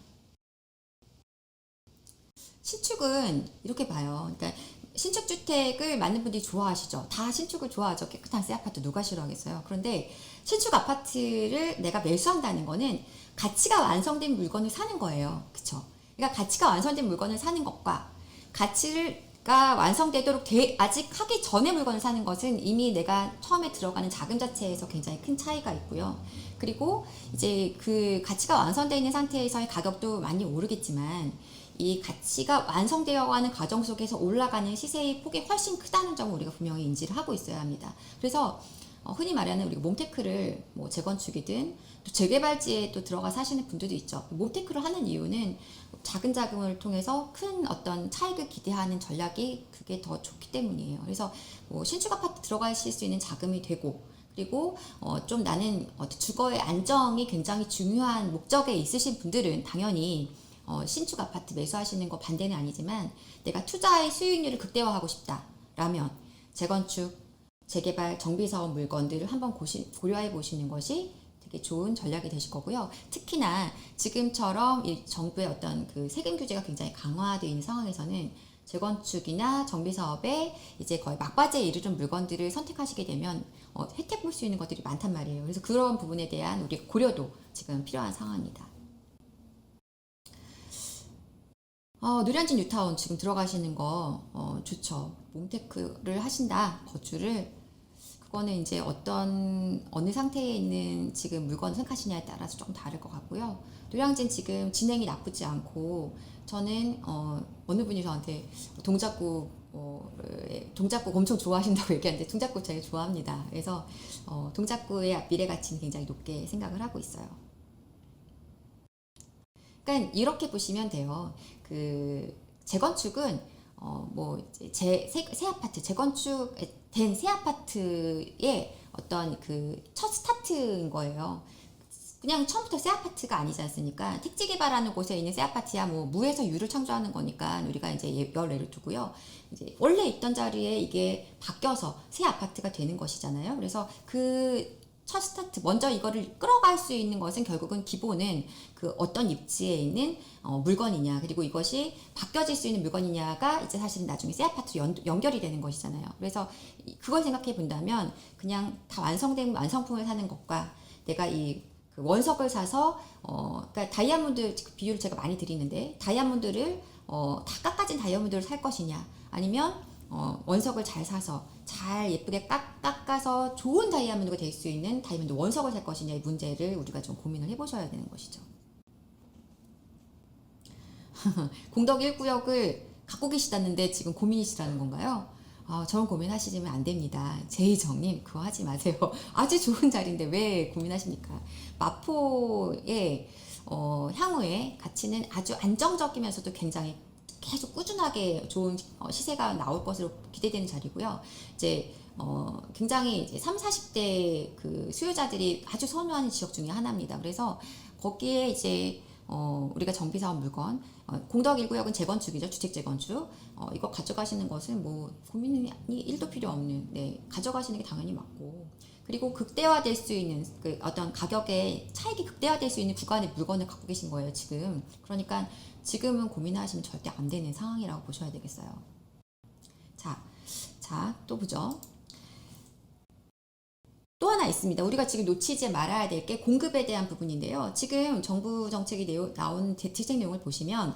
S1: 신축은 이렇게 봐요. 그러니까 신축 주택을 많은 분들이 좋아하시죠. 다 신축을 좋아하죠. 깨끗한 새 아파트 누가 싫어하겠어요. 그런데 신축 아파트를 내가 매수한다는 거는 가치가 완성된 물건을 사는 거예요. 그쵸? 그러니까 가치가 완성된 물건을 사는 것과 가치가 완성되도록 아직 하기 전에 물건을 사는 것은 이미 내가 처음에 들어가는 자금 자체에서 굉장히 큰 차이가 있고요. 그리고 이제 그 가치가 완성되어 있는 상태에서의 가격도 많이 오르겠지만 이 가치가 완성되어 가는 과정 속에서 올라가는 시세의 폭이 훨씬 크다는 점을 우리가 분명히 인지를 하고 있어야 합니다. 그래서 흔히 말하는 우리가 몬테크를 뭐 재건축이든 또 재개발지에 또 들어가 사시는 분들도 있죠. 몬테크를 하는 이유는 작은 자금을 통해서 큰 어떤 차익을 기대하는 전략이 그게 더 좋기 때문이에요. 그래서 뭐 신축 아파트 들어가실 수 있는 자금이 되고 그리고 좀 나는 주거의 안정이 굉장히 중요한 목적에 있으신 분들은 당연히 신축 아파트 매수하시는 거 반대는 아니지만 내가 투자의 수익률을 극대화하고 싶다라면 재건축, 재개발, 정비사업 물건들을 한번 고려해 보시는 것이 되게 좋은 전략이 되실 거고요. 특히나 지금처럼 이 정부의 어떤 그 세금 규제가 굉장히 강화되어 있는 상황에서는 재건축이나 정비사업에 이제 거의 막바지에 이르는 물건들을 선택하시게 되면 혜택 볼 수 있는 것들이 많단 말이에요. 그래서 그런 부분에 대한 우리 고려도 지금 필요한 상황입니다. 노량진 뉴타운 지금 들어가시는 거 좋죠. 몬테크를 하신다. 거주를 그거는 이제 어느 상태에 있는 지금 물건을 선택하시냐에 따라서 조금 다를 것 같고요. 노량진 지금 진행이 나쁘지 않고 저는 어느 분이 저한테 동작구 엄청 좋아하신다고 얘기하는데 동작구 제가 좋아합니다. 그래서 동작구의 미래 가치는 굉장히 높게 생각을 하고 있어요. 그러니까 이렇게 보시면 돼요. 그 재건축은 뭐 이제 새 아파트 재건축된 새 아파트의 어떤 그 첫 스타트인 거예요. 그냥 처음부터 새 아파트가 아니지 않습니까? 택지 개발하는 곳에 있는 새 아파트야 뭐 무에서 유를 창조하는 거니까 우리가 이제 예를 두고요. 이제 원래 있던 자리에 이게 바뀌어서 새 아파트가 되는 것이잖아요. 그래서 그 첫 스타트 먼저 이거를 끌어갈 수 있는 것은 결국은 기본은 그 어떤 입지에 있는 물건이냐 그리고 이것이 바뀌어질 수 있는 물건이냐가 이제 사실은 나중에 새 아파트로 연결이 되는 것이잖아요. 그래서 그걸 생각해 본다면 그냥 다 완성된 완성품을 사는 것과 내가 그 원석을 사서 그러니까 다이아몬드 비율을 제가 많이 드리는데 다이아몬드를 다 깎아진 다이아몬드를 살 것이냐 아니면 원석을 잘 사서 잘 예쁘게 깎아서 좋은 다이아몬드가 될 수 있는 다이아몬드 원석을 살 것이냐의 문제를 우리가 좀 고민을 해보셔야 되는 것이죠. 공덕 1구역을 갖고 계시다는데 지금 고민이시라는 건가요? 저런 고민하시면 안 됩니다. 제이정님 그거 하지 마세요. 아주 좋은 자리인데 왜 고민하십니까? 마포의 향후의 가치는 아주 안정적이면서도 굉장히 계속 꾸준하게 좋은 시세가 나올 것으로 기대되는 자리고요. 이제 굉장히 이제 3, 40대 그 수요자들이 아주 선호하는 지역 중에 하나입니다. 그래서 거기에 이제 우리가 정비사업 물건 공덕 1구역은 재건축이죠. 주택 재건축 이거 가져가시는 것은 뭐 고민이 1도 필요 없는 가져가시는 게 당연히 맞고 그리고 극대화될 수 있는 그 어떤 가격의 차익이 극대화될 수 있는 구간의 물건을 갖고 계신 거예요 지금. 그러니까 지금은 고민하시면 절대 안 되는 상황이라고 보셔야 되겠어요. 자, 또 보죠. 또 하나 있습니다. 우리가 지금 놓치지 말아야 될 게 공급에 대한 부분인데요. 지금 정부 정책이 나온 대책 내용을 보시면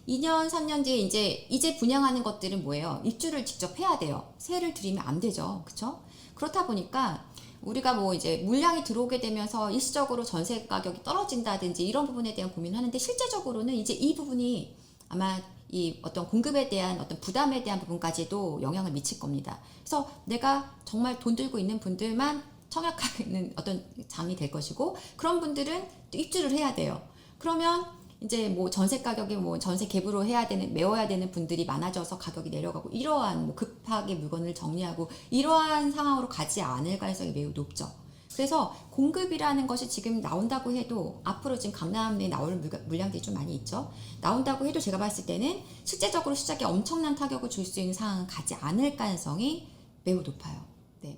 S1: 2년, 3년 뒤에 이제 분양하는 것들은 뭐예요? 입주를 직접 해야 돼요. 세를 들이면 안 되죠. 그쵸? 그렇다 보니까 우리가 뭐 이제 물량이 들어오게 되면서 일시적으로 전세 가격이 떨어진다든지 이런 부분에 대한 고민을 하는데 실제적으로는 이제 이 부분이 아마 이 어떤 공급에 대한 어떤 부담에 대한 부분까지도 영향을 미칠 겁니다. 그래서 내가 정말 돈 들고 있는 분들만 청약하는 어떤 장이 될 것이고 그런 분들은 또 입주를 해야 돼요. 그러면 이제 뭐 전세 가격이 뭐 전세 갭으로 메워야 되는 분들이 많아져서 가격이 내려가고 이러한 뭐 급하게 물건을 정리하고 이러한 상황으로 가지 않을 가능성이 매우 높죠. 그래서 공급이라는 것이 지금 나온다고 해도 앞으로 지금 강남에 나올 물량들이 좀 많이 있죠. 나온다고 해도 제가 봤을 때는 실제적으로 시작에 엄청난 타격을 줄 수 있는 상황은 가지 않을 가능성이 매우 높아요.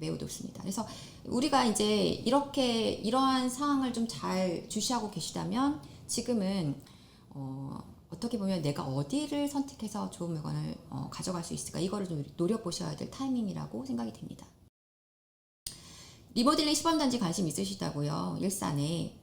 S1: 매우 높습니다. 그래서 우리가 이제 이러한 상황을 좀 잘 주시하고 계시다면 지금은 어떻게 보면 내가 어디를 선택해서 좋은 물건을 가져갈 수 있을까 이거를 좀 노려보셔야 될 타이밍이라고 생각이 됩니다. 리모델링 시범단지 관심 있으시다고요? 일산에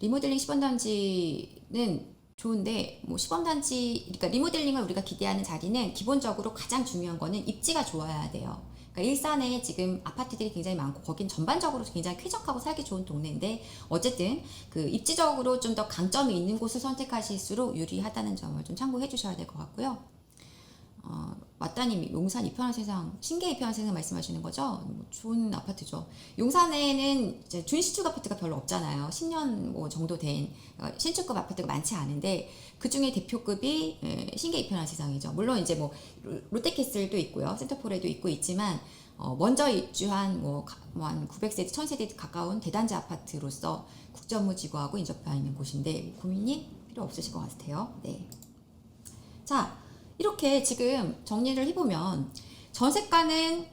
S1: 리모델링 시범단지는 좋은데 뭐 시범단지 그러니까 리모델링을 우리가 기대하는 자리는 기본적으로 가장 중요한 거는 입지가 좋아야 돼요. 그러니까 일산에 지금 아파트들이 굉장히 많고 거긴 전반적으로 굉장히 쾌적하고 살기 좋은 동네인데 어쨌든 그 입지적으로 좀 더 강점이 있는 곳을 선택하실수록 유리하다는 점을 좀 참고해 주셔야 될 것 같고요. 맞다님 용산 이편한 세상 신계 이편한 세상 말씀하시는 거죠? 뭐 좋은 아파트죠. 용산에는 이제 준시축 아파트가 별로 없잖아요. 10년 뭐 정도 된 신축급 아파트가 많지 않은데 그 중에 대표급이 신계 이편한 세상이죠. 물론 이제 뭐 롯데캐슬도 있고요, 센터폴에도 있고 있지만 먼저 입주한 한 900세대, 1000세대 가까운 대단지 아파트로서 국정무지구하고 인접해 있는 곳인데 고민이 필요 없으실 것 같아요. 네. 자. 이렇게 지금 정리를 해보면 전세가는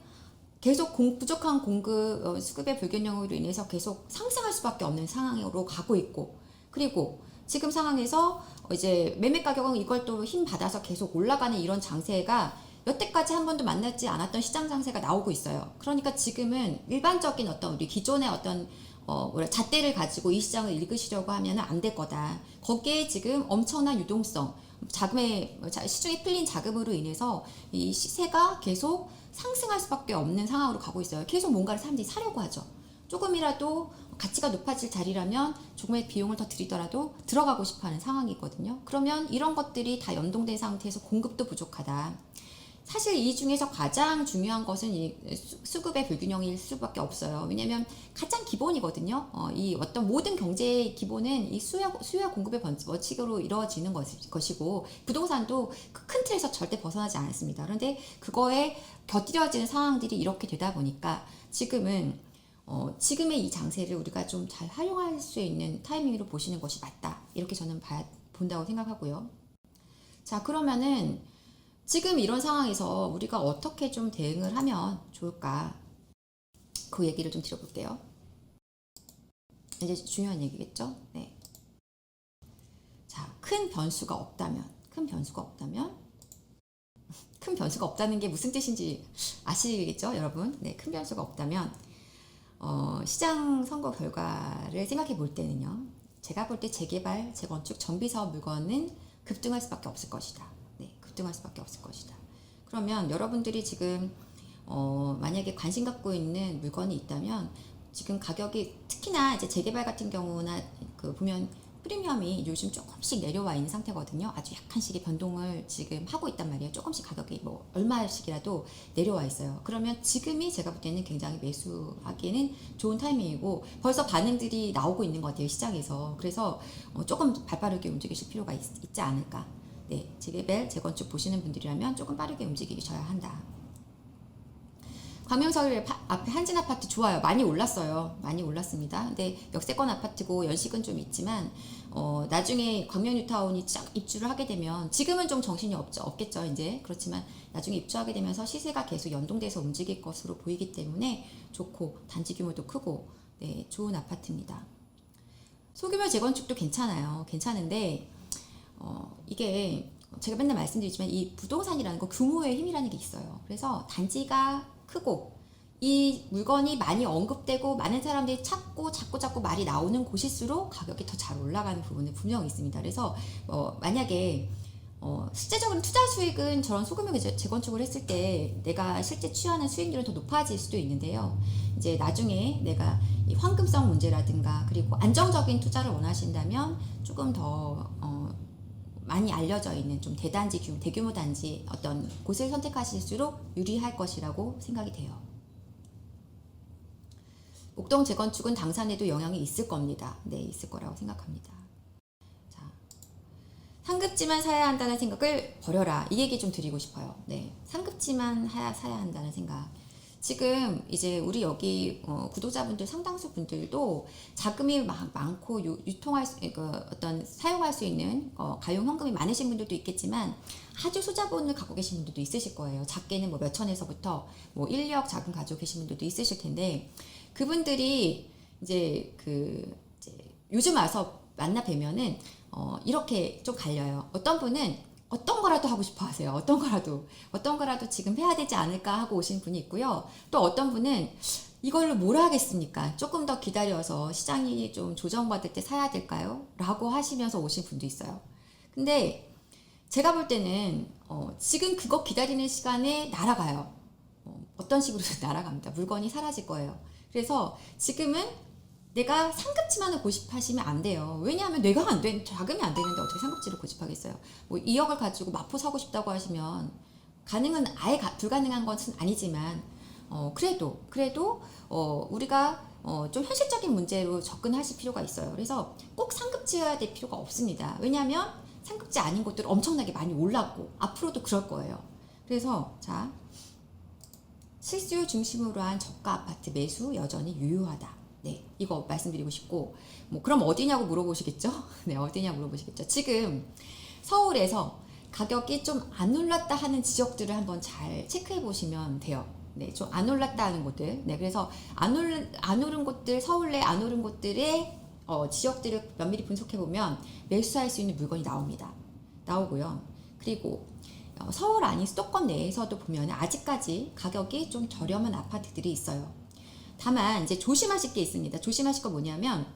S1: 계속 부족한 공급, 수급의 불균형으로 인해서 계속 상승할 수밖에 없는 상황으로 가고 있고 그리고 지금 상황에서 이제 매매 가격은 이걸 또 힘 받아서 계속 올라가는 이런 장세가 여태까지 한 번도 만나지 않았던 시장 장세가 나오고 있어요. 그러니까 지금은 일반적인 어떤 우리 기존의 어떤 잣대를 가지고 이 시장을 읽으시려고 하면 안 될 거다. 거기에 지금 엄청난 유동성, 시중에 풀린 자금으로 인해서 이 시세가 계속 상승할 수밖에 없는 상황으로 가고 있어요. 계속 뭔가를 사람들이 사려고 하죠. 조금이라도 가치가 높아질 자리라면 조금의 비용을 더 들이더라도 들어가고 싶어하는 상황이거든요. 그러면 이런 것들이 다 연동된 상태에서 공급도 부족하다. 사실 이 중에서 가장 중요한 것은 이 수급의 불균형일 수밖에 없어요. 왜냐하면 가장 기본이거든요. 이 어떤 모든 경제의 기본은 이 수요와 공급의 원칙으로 이루어지는 것이고 부동산도 그 큰 틀에서 절대 벗어나지 않습니다. 그런데 그거에 곁들여지는 상황들이 이렇게 되다 보니까 지금은 지금의 이 장세를 우리가 좀 잘 활용할 수 있는 타이밍으로 보시는 것이 맞다. 이렇게 저는 본다고 생각하고요. 자, 그러면은 지금 이런 상황에서 우리가 어떻게 좀 대응을 하면 좋을까? 그 얘기를 좀 드려볼게요. 이제 중요한 얘기겠죠? 네. 자, 큰 변수가 없다면, 큰 변수가 없다는 게 무슨 뜻인지 아시겠죠, 여러분? 네, 큰 변수가 없다면, 시장 선거 결과를 생각해 볼 때는요, 제가 볼 때 재개발, 재건축, 정비사업 물건은 급등할 수밖에 없을 것이다. 급등할 수밖에 없을 것이다. 그러면 여러분들이 지금 만약에 관심 갖고 있는 물건이 있다면 지금 가격이 특히나 이제 재개발 같은 경우나 그 보면 프리미엄이 요즘 조금씩 내려와 있는 상태거든요. 아주 약간씩의 변동을 지금 하고 있단 말이에요. 조금씩 가격이 뭐 얼마씩이라도 내려와 있어요. 그러면 지금이 제가 볼 때는 굉장히 매수하기에는 좋은 타이밍이고 벌써 반응들이 나오고 있는 것 같아요. 시장에서. 그래서 조금 발빠르게 움직이실 필요가 있지 않을까. 네, 재개발, 재건축 보시는 분들이라면 조금 빠르게 움직이셔야 한다. 광명서울 앞에 한진 아파트 좋아요. 많이 올랐어요. 많이 올랐습니다. 근데 역세권 아파트고 연식은 좀 있지만 나중에 광명 뉴타운이 쫙 입주를 하게 되면 지금은 좀 정신이 없겠죠. 이제 그렇지만 나중에 입주하게 되면서 시세가 계속 연동돼서 움직일 것으로 보이기 때문에 좋고 단지 규모도 크고 네, 좋은 아파트입니다. 소규모 재건축도 괜찮아요. 괜찮은데 이게 제가 맨날 말씀드리지만 이 부동산이라는 거 규모의 힘이라는 게 있어요. 그래서 단지가 크고 이 물건이 많이 언급되고 많은 사람들이 찾고 자꾸 말이 나오는 곳일수록 가격이 더 잘 올라가는 부분은 분명히 있습니다. 그래서 만약에 실제적으로 투자 수익은 저런 소규모 재건축을 했을 때 내가 실제 취하는 수익률은 더 높아질 수도 있는데요. 이제 나중에 내가 이 황금성 문제라든가 그리고 안정적인 투자를 원하신다면 조금 더 많이 알려져 있는 좀 대규모 단지 어떤 곳을 선택하실수록 유리할 것이라고 생각이 돼요. 옥동 재건축은 당산에도 영향이 있을 겁니다. 네, 있을 거라고 생각합니다. 자, 상급지만 사야 한다는 생각을 버려라. 이 얘기 좀 드리고 싶어요. 네, 상급지만 사야 한다는 생각. 지금 이제 우리 여기 구독자분들 상당수 분들도 자금이 많고 유통할 수, 어떤 사용할 수 있는 가용 현금이 많으신 분들도 있겠지만 아주 소자본을 갖고 계신 분들도 있으실 거예요. 작게는 뭐 몇천에서부터 뭐 1억 자금 가지고 계신 분들도 있으실 텐데 그분들이 이제 요즘 와서 만나 뵈면은 이렇게 좀 갈려요. 어떤 분은 어떤 거라도 하고 싶어 하세요. 어떤 거라도 지금 해야 되지 않을까 하고 오신 분이 있고요. 또 어떤 분은 이걸로 뭘 하겠습니까? 조금 더 기다려서 시장이 좀 조정받을 때 사야 될까요? 라고 하시면서 오신 분도 있어요. 근데 제가 볼 때는 지금 그거 기다리는 시간에 날아가요. 어떤 식으로든 날아갑니다. 물건이 사라질 거예요. 그래서 지금은 내가 상급지만을 고집하시면 안 돼요. 왜냐하면 내가 안 된, 자금이 안 되는데 어떻게 상급지를 고집하겠어요. 뭐 2억을 가지고 마포 사고 싶다고 하시면 가능은 아예 불가능한 것은 아니지만 그래도 우리가 좀 현실적인 문제로 접근하실 필요가 있어요. 그래서 꼭 상급지여야 될 필요가 없습니다. 왜냐하면 상급지 아닌 곳들 엄청나게 많이 올랐고 앞으로도 그럴 거예요. 그래서 자, 실수요 중심으로 한 저가 아파트 매수 여전히 유효하다. 네, 이거 말씀드리고 싶고, 뭐 그럼 어디냐고 물어보시겠죠? 네, 어디냐 물어보시겠죠? 지금 서울에서 가격이 좀 안 올랐다 하는 지역들을 한번 잘 체크해 보시면 돼요. 네, 좀 안 올랐다 하는 곳들. 네, 그래서 안 오른 곳들, 서울 내 안 오른 곳들의 지역들을 면밀히 분석해 보면 매수할 수 있는 물건이 나오고요. 그리고 서울 아닌 수도권 내에서도 보면 아직까지 가격이 좀 저렴한 아파트들이 있어요. 다만 이제 조심하실 게 있습니다. 조심하실 거 뭐냐면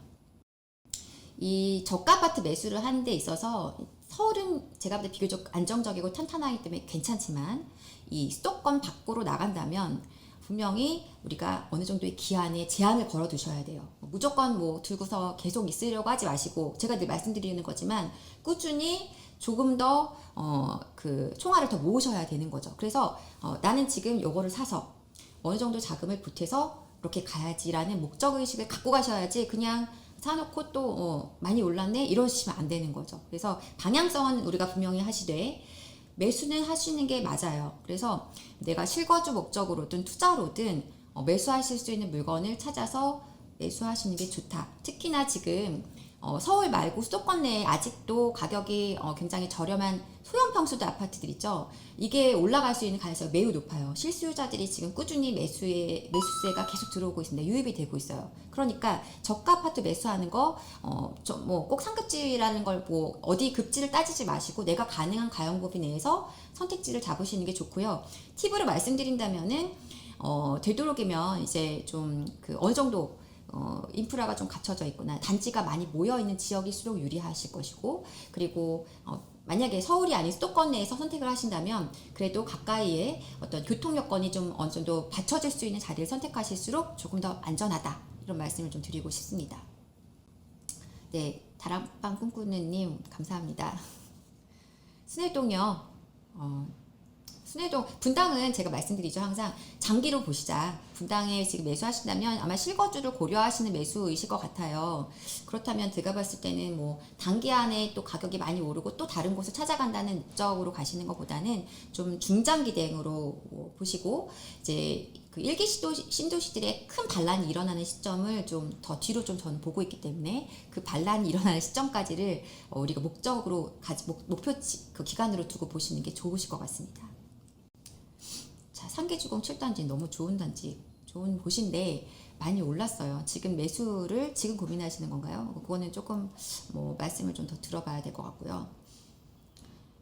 S1: 이 저가 아파트 매수를 하는 데 있어서 서울은 제가 볼 때 비교적 안정적이고 탄탄하기 때문에 괜찮지만 이 수도권 밖으로 나간다면 분명히 우리가 어느 정도의 기한에 제한을 걸어 두셔야 돼요. 무조건 뭐 들고서 계속 있으려고 하지 마시고 제가 늘 말씀드리는 거지만 꾸준히 조금 더 그 총알을 더 모으셔야 되는 거죠. 그래서 나는 지금 요거를 사서 어느 정도 자금을 보태서 이렇게 가야지라는 목적의식을 갖고 가셔야지 그냥 사놓고 또 많이 올랐네 이러시면 안 되는 거죠. 그래서 방향성은 우리가 분명히 하시되 매수는 하시는 게 맞아요. 그래서 내가 실거주 목적으로든 투자로든 매수하실 수 있는 물건을 찾아서 매수하시는 게 좋다. 특히나 지금 서울 말고 수도권 내에 아직도 가격이 굉장히 저렴한 소형 평수도 아파트들 있죠. 이게 올라갈 수 있는 가능성이 매우 높아요. 실수요자들이 지금 꾸준히 매수세가 계속 들어오고 있습니다. 유입이 되고 있어요. 그러니까 저가 아파트 매수하는 거, 뭐 꼭 상급지라는 걸 뭐 어디 급지를 따지지 마시고 내가 가능한 가용범위 내에서 선택지를 잡으시는 게 좋고요. 팁으로 말씀드린다면은 되도록이면 이제 좀 그 어느 정도 인프라가 좀 갖춰져 있거나 단지가 많이 모여 있는 지역일수록 유리하실 것이고 그리고 만약에 서울이 아닌 수도권 내에서 선택을 하신다면 그래도 가까이에 어떤 교통 여건이 좀 어느 정도 받쳐질 수 있는 자리를 선택하실수록 조금 더 안전하다 이런 말씀을 좀 드리고 싶습니다. 네, 다락방 꿈꾸는 님 감사합니다. 순회동이요. 순회동 분당은 제가 말씀드리죠. 항상 장기로 보시자. 분당에 지금 매수하신다면 아마 실거주를 고려하시는 매수이실 것 같아요. 그렇다면 제가 봤을 때는 뭐 단기 안에 또 가격이 많이 오르고 또 다른 곳을 찾아간다는 목적으로 가시는 것보다는 좀 중장기 대응으로 보시고 이제 그 일기 신도시들의 큰 반란이 일어나는 시점을 좀 더 뒤로 좀 저는 보고 있기 때문에 그 반란이 일어나는 시점까지를 우리가 목표치 그 기간으로 두고 보시는 게 좋으실 것 같습니다. 자, 상계주공 7단지 너무 좋은 단지, 좋은 곳인데 많이 올랐어요. 지금 매수를 지금 고민하시는 건가요? 그거는 조금 뭐 말씀을 좀 더 들어봐야 될 것 같고요.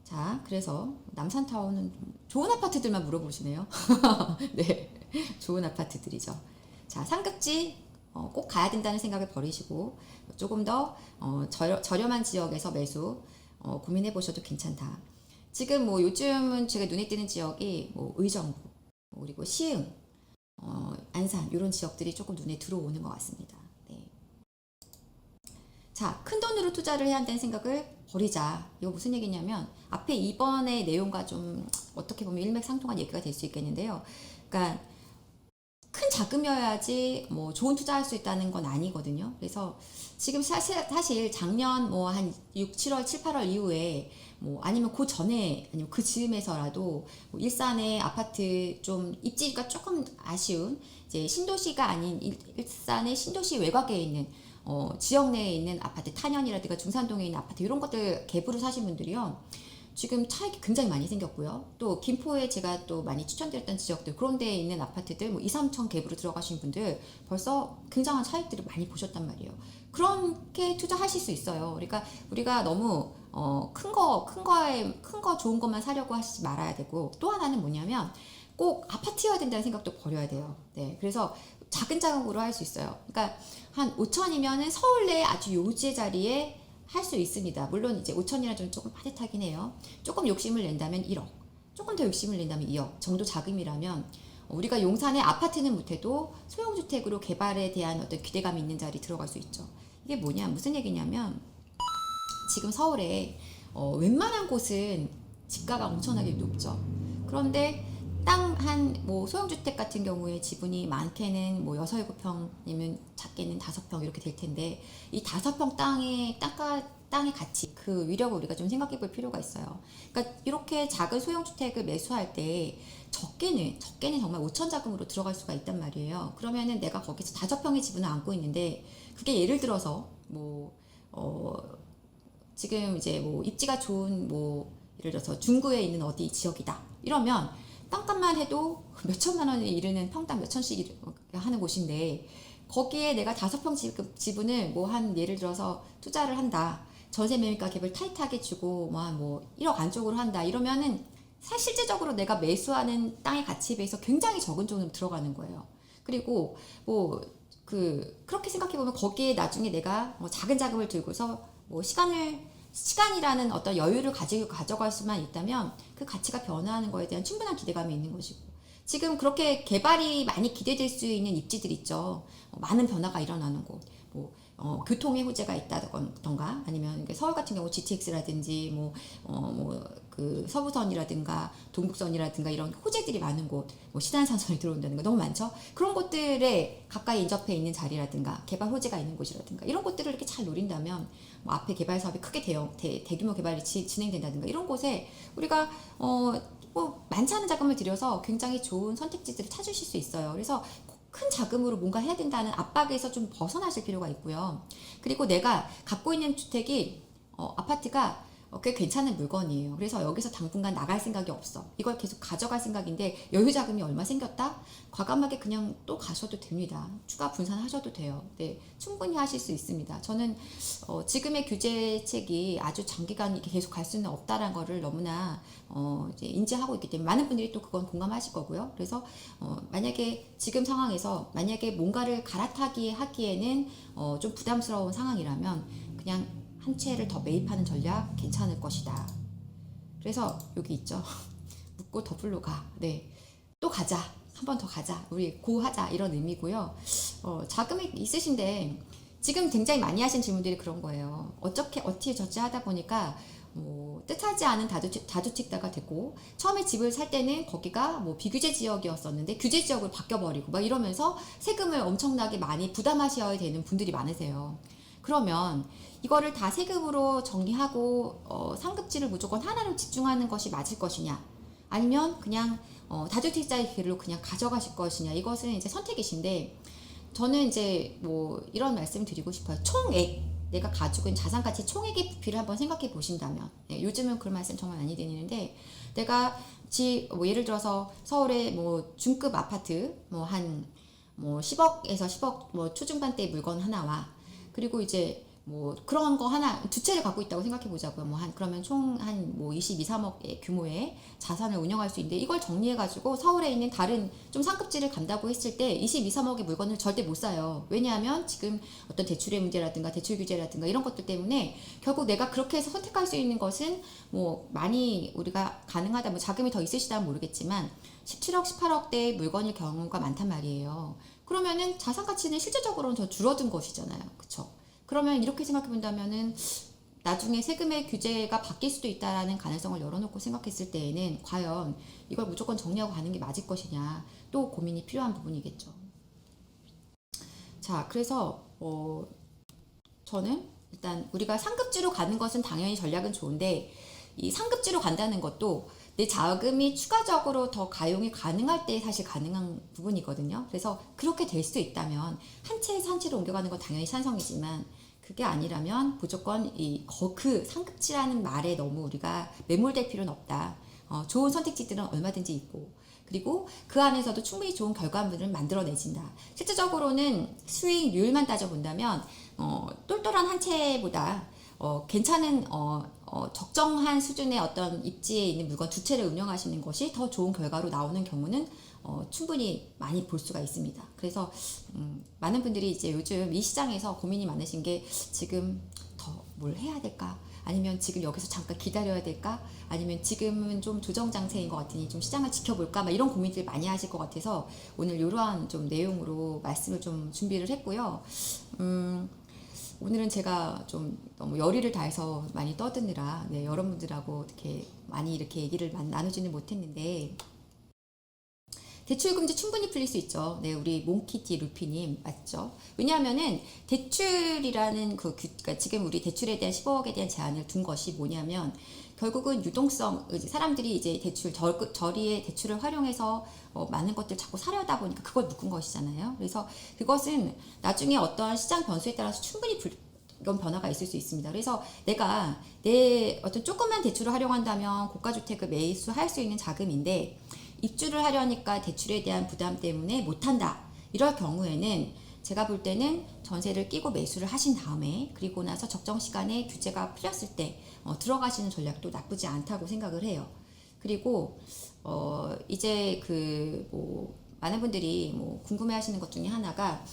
S1: 자, 그래서 남산타워는 좋은 아파트들만 물어보시네요. 네, 좋은 아파트들이죠. 자, 상급지 꼭 가야 된다는 생각을 버리시고 조금 더 저렴한 지역에서 매수 고민해 보셔도 괜찮다. 지금 뭐 요즘은 제가 눈에 띄는 지역이 뭐 의정부 그리고 시흥, 안산 이런 지역들이 조금 눈에 들어오는 것 같습니다. 네. 자, 큰 돈으로 투자를 해야 한다는 생각을 버리자. 이거 무슨 얘기냐면 앞에 이번의 내용과 좀 어떻게 보면 일맥상통한 얘기가 될 수 있겠는데요. 그러니까 큰 자금이어야지 뭐 좋은 투자할 수 있다는 건 아니거든요. 그래서 지금 사실 작년 뭐 한 6, 7월, 7, 8월 이후에 뭐 아니면 그 전에 아니면 그 즈음에서라도 뭐 일산의 아파트 좀 입지가 조금 아쉬운 이제 신도시가 아닌 일산의 신도시 외곽에 있는 지역 내에 있는 아파트 탄현이라든가 중산동에 있는 아파트 이런 것들 갭으로 사신 분들이요. 지금 차익이 굉장히 많이 생겼고요. 또 김포에 제가 또 많이 추천드렸던 지역들, 그런 데에 있는 아파트들 뭐 2, 3천 갭으로 들어가신 분들 벌써 굉장한 차익들을 많이 보셨단 말이에요. 그렇게 투자하실 수 있어요. 그러니까 우리가 너무 큰 거 좋은 것만 사려고 하시지 말아야 되고, 또 하나는 뭐냐면 꼭 아파트여야 된다는 생각도 버려야 돼요. 네, 그래서 작은 자금으로 할 수 있어요. 그러니까 한 5천이면은 서울 내 아주 요지의 자리에 할 수 있습니다. 물론 이제 5천이라 좀 조금 빠듯하긴 해요. 조금 욕심을 낸다면 1억, 조금 더 욕심을 낸다면 2억 정도 자금이라면 우리가 용산에 아파트는 못해도 소형주택으로 개발에 대한 어떤 기대감이 있는 자리 들어갈 수 있죠. 이게 뭐냐, 무슨 얘기냐면 지금 서울에 웬만한 곳은 지가가 엄청나게 높죠. 그런데 땅 한 뭐 소형주택 같은 경우에 지분이 많게는 뭐 6, 7평이면 작게는 5평 이렇게 될 텐데, 이 5평 땅의 가치, 그 위력을 우리가 좀 생각해 볼 필요가 있어요. 그러니까 이렇게 작은 소형주택을 매수할 때 적게는 정말 5천 자금으로 들어갈 수가 있단 말이에요. 그러면은 내가 거기서 5평의 지분을 안고 있는데, 그게 예를 들어서 지금 이제 뭐 입지가 좋은 뭐 예를 들어서 중구에 있는 어디 지역이다 이러면 땅값만 해도 몇 천만 원에 이르는 평당 몇 천씩 하는 곳인데, 거기에 내가 5평 지분을 뭐 한 예를 들어서 투자를 한다, 전세 매매가 갭을 타이트하게 주고 뭐 한 뭐 1억 안쪽으로 한다 이러면은 실질적으로 내가 매수하는 땅의 가치에 비해서 굉장히 적은 돈으로 들어가는 거예요. 그리고 뭐 그렇게 생각해 보면 거기에 나중에 내가 뭐 작은 자금을 들고서 뭐 시간이라는 어떤 여유를 가져갈 수만 있다면 그 가치가 변화하는 거에 대한 충분한 기대감이 있는 것이고, 지금 그렇게 개발이 많이 기대될 수 있는 입지들 있죠. 많은 변화가 일어나는 곳, 뭐 교통의 호재가 있다던가, 아니면 서울 같은 경우 GTX라든지 그 서부선이라든가 동북선이라든가 이런 호재들이 많은 곳, 뭐 신안산선이 들어온다든가 너무 많죠. 그런 곳들에 가까이 인접해 있는 자리라든가 개발 호재가 있는 곳이라든가 이런 곳들을 이렇게 잘 노린다면, 뭐 앞에 개발 사업이 크게 대규모 개발이 진행된다든가 이런 곳에 우리가 뭐 많지 않은 자금을 들여서 굉장히 좋은 선택지들을 찾으실 수 있어요. 그래서 큰 자금으로 뭔가 해야 된다는 압박에서 좀 벗어나실 필요가 있고요. 그리고 내가 갖고 있는 주택이 아파트가 꽤 괜찮은 물건이에요. 그래서 여기서 당분간 나갈 생각이 없어. 이걸 계속 가져갈 생각인데 여유 자금이 얼마 생겼다? 과감하게 그냥 또 가셔도 됩니다. 추가 분산하셔도 돼요. 네, 충분히 하실 수 있습니다. 저는 지금의 규제책이 아주 장기간 이렇게 계속 갈 수는 없다라는 거를 너무나 이제 인지하고 있기 때문에 많은 분들이 또 그건 공감하실 거고요. 그래서 만약에 지금 상황에서 만약에 뭔가를 하기에는 좀 부담스러운 상황이라면 그냥 한 채를 더 매입하는 전략 괜찮을 것이다. 그래서 여기 있죠. 묻고 더블로 가. 네, 또 가자. 한 번 더 가자. 우리 고하자. 이런 의미고요. 자금이 있으신데 지금 굉장히 많이 하신 질문들이 그런 거예요. 어떻게 저찌 하다 보니까 뭐 뜻하지 않은 다주택자가 됐고, 처음에 집을 살 때는 거기가 뭐 비규제 지역이었었는데 규제 지역으로 바뀌어버리고 막 이러면서 세금을 엄청나게 많이 부담하셔야 되는 분들이 많으세요. 그러면 이거를 다 세금으로 정리하고 상급지를 무조건 하나로 집중하는 것이 맞을 것이냐, 아니면 그냥 다주택자의 길로 그냥 가져가실 것이냐, 이것은 이제 선택이신데, 저는 이제 뭐 이런 말씀 드리고 싶어요. 총액, 내가 가지고 있는 자산 가치 총액의 부피를 한번 생각해 보신다면, 네, 요즘은 그런 말씀 정말 많이 드리는데, 내가 뭐 예를 들어서 서울의 뭐 중급 아파트 뭐 10억에서 10억 뭐 초중반대 물건 하나와, 그리고 이제 뭐 그런 거 하나 두 채를 갖고 있다고 생각해 보자고요. 그러면 총 한 뭐 22, 3억의 규모의 자산을 운영할 수 있는데, 이걸 정리해 가지고 서울에 있는 다른 좀 상급지를 간다고 했을 때 22, 3억의 물건을 절대 못 사요. 왜냐하면 지금 어떤 대출의 문제라든가 대출 규제라든가 이런 것들 때문에 결국 내가 그렇게 해서 선택할 수 있는 것은 뭐 많이 우리가 가능하다, 뭐 자금이 더 있으시다면 모르겠지만 17억, 18억대의 물건일 경우가 많단 말이에요. 그러면은 자산 가치는 실질적으로는 더 줄어든 것이잖아요. 그쵸? 그러면 이렇게 생각해 본다면은 나중에 세금의 규제가 바뀔 수도 있다라는 가능성을 열어놓고 생각했을 때에는 과연 이걸 무조건 정리하고 가는 게 맞을 것이냐, 또 고민이 필요한 부분이겠죠. 자, 그래서 저는 일단 우리가 상급지로 가는 것은 당연히 전략은 좋은데, 이 상급지로 간다는 것도 내 자금이 추가적으로 더 가용이 가능할 때 사실 가능한 부분이거든요. 그래서 그렇게 될 수 있다면 한 채에서 한 채로 옮겨가는 건 당연히 찬성이지만, 그게 아니라면 무조건 그 상급지라는 말에 너무 우리가 매몰될 필요는 없다. 좋은 선택지들은 얼마든지 있고, 그리고 그 안에서도 충분히 좋은 결과물을 만들어내진다. 실질적으로는 수익률만 따져본다면 똘똘한 한 채보다 괜찮은 적정한 수준의 어떤 입지에 있는 물건 두 채를 운영하시는 것이 더 좋은 결과로 나오는 경우는 충분히 많이 볼 수가 있습니다. 그래서 많은 분들이 이제 요즘 이 시장에서 고민이 많으신 게 지금 더 뭘 해야 될까? 아니면 지금 여기서 잠깐 기다려야 될까? 아니면 지금은 좀 조정 장세인 것 같으니 좀 시장을 지켜볼까? 막 이런 고민들 많이 하실 것 같아서 오늘 이러한 좀 내용으로 말씀을 좀 준비를 했고요. 오늘은 제가 좀 너무 열의를 다해서 많이 떠드느라 네, 여러분들하고 이렇게 많이 이렇게 얘기를 나누지는 못했는데 대출 금지 충분히 풀릴 수 있죠. 네, 우리 몽키티 루피님 맞죠? 왜냐하면은 대출이라는 그러니까 지금 우리 대출에 대한 15억에 대한 제한을 둔 것이 뭐냐면 결국은 유동성 사람들이 이제 대출 저리의 대출을 활용해서 많은 것들 자꾸 사려다 보니까 그걸 묶은 것이잖아요. 그래서 그것은 나중에 어떠한 시장 변수에 따라서 충분히 이런 변화가 있을 수 있습니다. 그래서 내가 내 어떤 조그만 대출을 활용한다면 고가주택을 매수할 수 있는 자금인데 입주를 하려니까 대출에 대한 부담 때문에 못한다. 이럴 경우에는 제가 볼 때는 전세를 끼고 매수를 하신 다음에 그리고 나서 적정 시간에 규제가 풀렸을 때 들어가시는 전략도 나쁘지 않다고 생각을 해요. 그리고 이제 많은 분들이 궁금해하시는 것 중에 하나가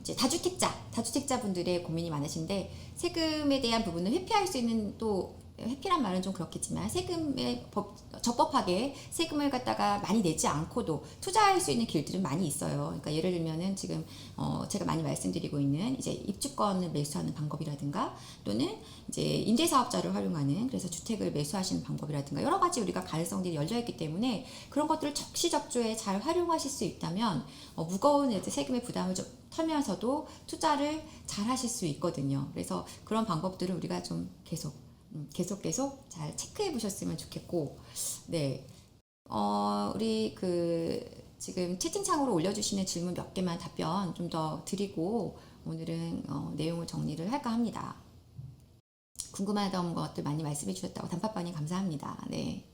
S1: 이제 다주택자 분들의 고민이 많으신데 세금에 대한 부분을 회피할 수 있는 또 회피란 말은 좀 그렇겠지만 세금에 적법하게 세금을 갖다가 많이 내지 않고도 투자할 수 있는 길들은 많이 있어요. 그러니까 예를 들면은 지금 제가 많이 말씀드리고 있는 이제 입주권을 매수하는 방법이라든가 또는 이제 임대사업자를 활용하는 그래서 주택을 매수하시는 방법이라든가 여러 가지 우리가 가능성들이 열려 있기 때문에 그런 것들을 적시적조에 잘 활용하실 수 있다면 무거운 세금의 부담을 좀 털면서도 투자를 잘 하실 수 있거든요. 그래서 그런 방법들을 우리가 좀 계속 잘 체크해 보셨으면 좋겠고, 네. 우리 지금 채팅창으로 올려주시는 질문 몇 개만 답변 좀 더 드리고, 오늘은 내용을 정리를 할까 합니다. 궁금하던 것들 많이 말씀해 주셨다고 단팥빵님 감사합니다. 네.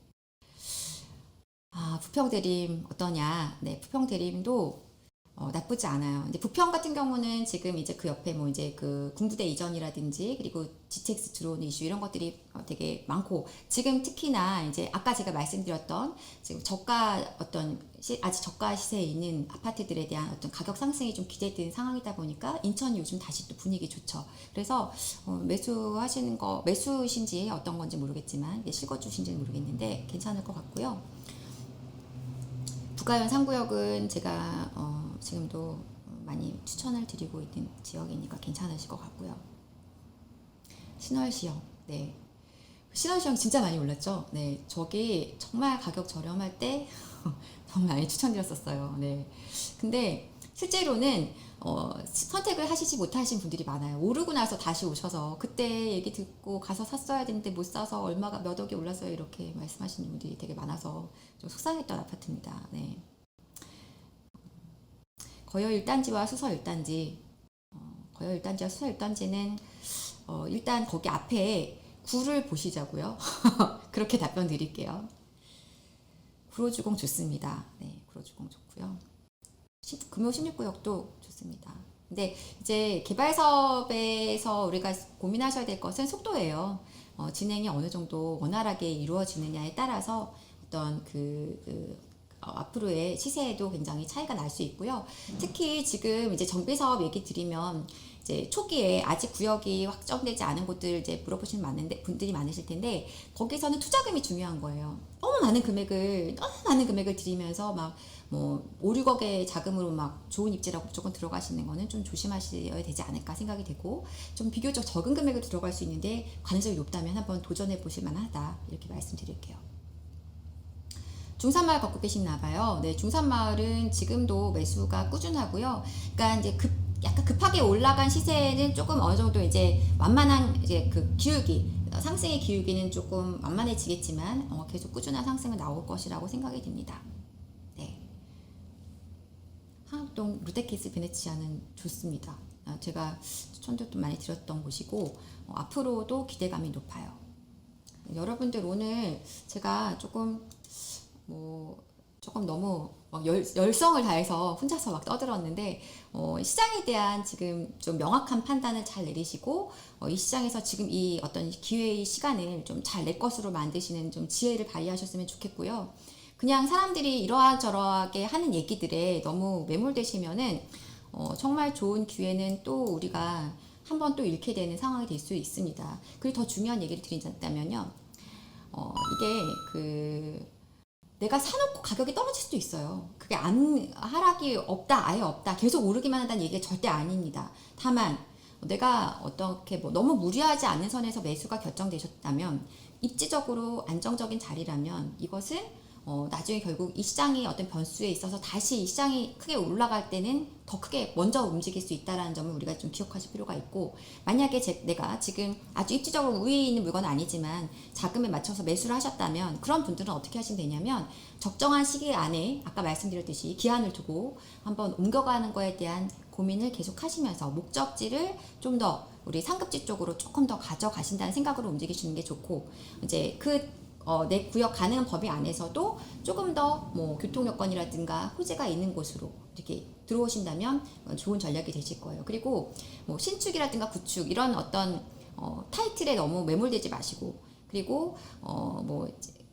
S1: 부평대림 어떠냐? 네, 부평대림도 나쁘지 않아요. 근데 부평 같은 경우는 지금 이제 그 옆에 이제 그 군부대 이전이라든지 그리고 GTX 들어오는 이슈 이런 것들이 되게 많고 지금 특히나 이제 아까 제가 말씀드렸던 지금 아직 저가 시세에 있는 아파트들에 대한 어떤 가격 상승이 좀 기대되는 상황이다 보니까 인천이 요즘 다시 또 분위기 좋죠. 그래서 매수신지 어떤 건지 모르겠지만 실거주신지는 모르겠는데 괜찮을 것 같고요. 부가현 3구역은 제가 지금도 많이 추천을 드리고 있는 지역이니까 괜찮으실 것 같고요. 신월시형, 네. 신월시형 진짜 많이 올랐죠? 네. 저기 정말 가격 저렴할 때 정말 많이 추천드렸었어요. 네. 근데 실제로는 선택을 하시지 못하신 분들이 많아요. 오르고 나서 다시 오셔서 그때 얘기 듣고 가서 샀어야 되는데 못 사서 얼마가 몇 억이 올랐어요 이렇게 말씀하시는 분들이 되게 많아서 좀 속상했던 아파트입니다. 네. 거여 1단지와 수서 1단지 거여 1단지와 수서 1단지는 일단 거기 앞에 구를 보시자고요. 그렇게 답변 드릴게요. 구로주공 좋습니다. 네, 구로주공 좋고요. 금호 16구역도 좋습니다. 근데 이제 개발 사업에서 우리가 고민하셔야 될 것은 속도예요. 진행이 어느 정도 원활하게 이루어지느냐에 따라서 어떤 앞으로의 시세에도 굉장히 차이가 날 수 있고요. 특히 지금 이제 정비 사업 얘기 드리면 이제 초기에 아직 구역이 확정되지 않은 곳들 이제 물어보시는 분들이 많으실 텐데 거기서는 투자금이 중요한 거예요. 너무 많은 금액을 들이면서 막 5, 6억의 자금으로 막 좋은 입지라고 무조건 들어가시는 거는 좀 조심하셔야 되지 않을까 생각이 되고 좀 비교적 적은 금액을 들어갈 수 있는데 가능성이 높다면 한번 도전해 보실 만하다 이렇게 말씀드릴게요. 중산마을 갖고 계시나 봐요. 네, 중산마을은 지금도 매수가 꾸준하고요. 그러니까 이제 약간 급하게 올라간 시세는 조금 어느 정도 이제 완만한 이제 상승의 기울기는 조금 완만해지겠지만 계속 꾸준한 상승은 나올 것이라고 생각이 듭니다. 네. 한옥동 롯데캐슬 베네치아는 좋습니다. 제가 추천도 좀 많이 드렸던 곳이고 앞으로도 기대감이 높아요. 여러분들 오늘 제가 조금 조금 너무 막 열성을 다해서 혼자서 막 떠들었는데 시장에 대한 지금 좀 명확한 판단을 잘 내리시고 이 시장에서 지금 이 어떤 기회의 시간을 좀 잘 내 것으로 만드시는 좀 지혜를 발휘하셨으면 좋겠고요. 그냥 사람들이 이러저러하게 하는 얘기들에 너무 매몰되시면은 정말 좋은 기회는 또 우리가 한 번 또 잃게 되는 상황이 될 수 있습니다. 그리고 더 중요한 얘기를 드리자면요. 이게 내가 사놓고 가격이 떨어질 수도 있어요. 그게 하락이 없다, 아예 없다, 계속 오르기만 한다는 얘기가 절대 아닙니다. 다만, 내가 어떻게 너무 무리하지 않는 선에서 매수가 결정되셨다면, 입지적으로 안정적인 자리라면, 이것은 나중에 결국 이 시장의 어떤 변수에 있어서 다시 이 시장이 크게 올라갈 때는 더 크게 먼저 움직일 수 있다는 점을 우리가 좀 기억하실 필요가 있고, 만약에 내가 지금 아주 입지적으로 우위에 있는 물건은 아니지만 자금에 맞춰서 매수를 하셨다면 그런 분들은 어떻게 하시면 되냐면 적정한 시기 안에 아까 말씀드렸듯이 기한을 두고 한번 옮겨가는 거에 대한 고민을 계속 하시면서 목적지를 좀 더 우리 상급지 쪽으로 조금 더 가져가신다는 생각으로 움직이시는 게 좋고, 이제 내 구역 가능한 범위 안에서도 조금 더 교통 여건이라든가 호재가 있는 곳으로 이렇게 들어오신다면 좋은 전략이 되실 거예요. 그리고 신축이라든가 구축 이런 어떤 타이틀에 너무 매몰되지 마시고, 그리고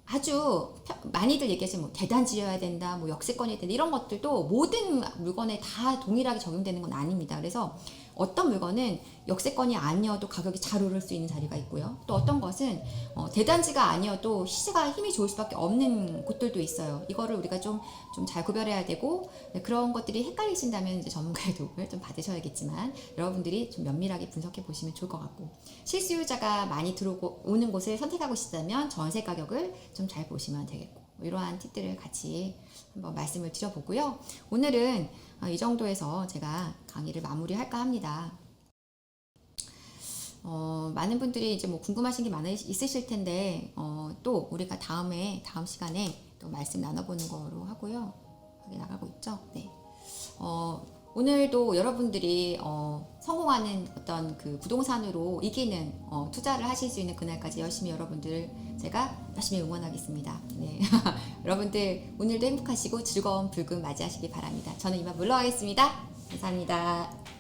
S1: 아주 많이들 얘기하시면 대단 지어야 된다, 역세권이 된다 이런 것들도 모든 물건에 다 동일하게 적용되는 건 아닙니다. 그래서 어떤 물건은 역세권이 아니어도 가격이 잘 오를 수 있는 자리가 있고요. 또 어떤 것은 대단지가 아니어도 시세가 힘이 좋을 수밖에 없는 곳들도 있어요. 이거를 우리가 좀 잘 구별해야 되고, 그런 것들이 헷갈리신다면 이제 전문가의 도움을 좀 받으셔야겠지만 여러분들이 좀 면밀하게 분석해 보시면 좋을 것 같고, 실수요자가 많이 들어오는 곳을 선택하고 싶다면 전세 가격을 좀 잘 보시면 되겠고, 이러한 팁들을 같이 한번 말씀을 드려보고요. 오늘은 이 정도에서 제가 강의를 마무리할까 합니다. 많은 분들이 이제 궁금하신 게 있으실 텐데, 또 우리가 다음 시간에 또 말씀 나눠보는 거로 하고요. 하게 나가고 있죠. 네. 오늘도 여러분들이 성공하는 어떤 그 부동산으로 이기는 투자를 하실 수 있는 그날까지 열심히 제가 열심히 응원하겠습니다. 네. 여러분들 오늘도 행복하시고 즐거운 불금 맞이하시기 바랍니다. 저는 이만 물러가겠습니다. 감사합니다.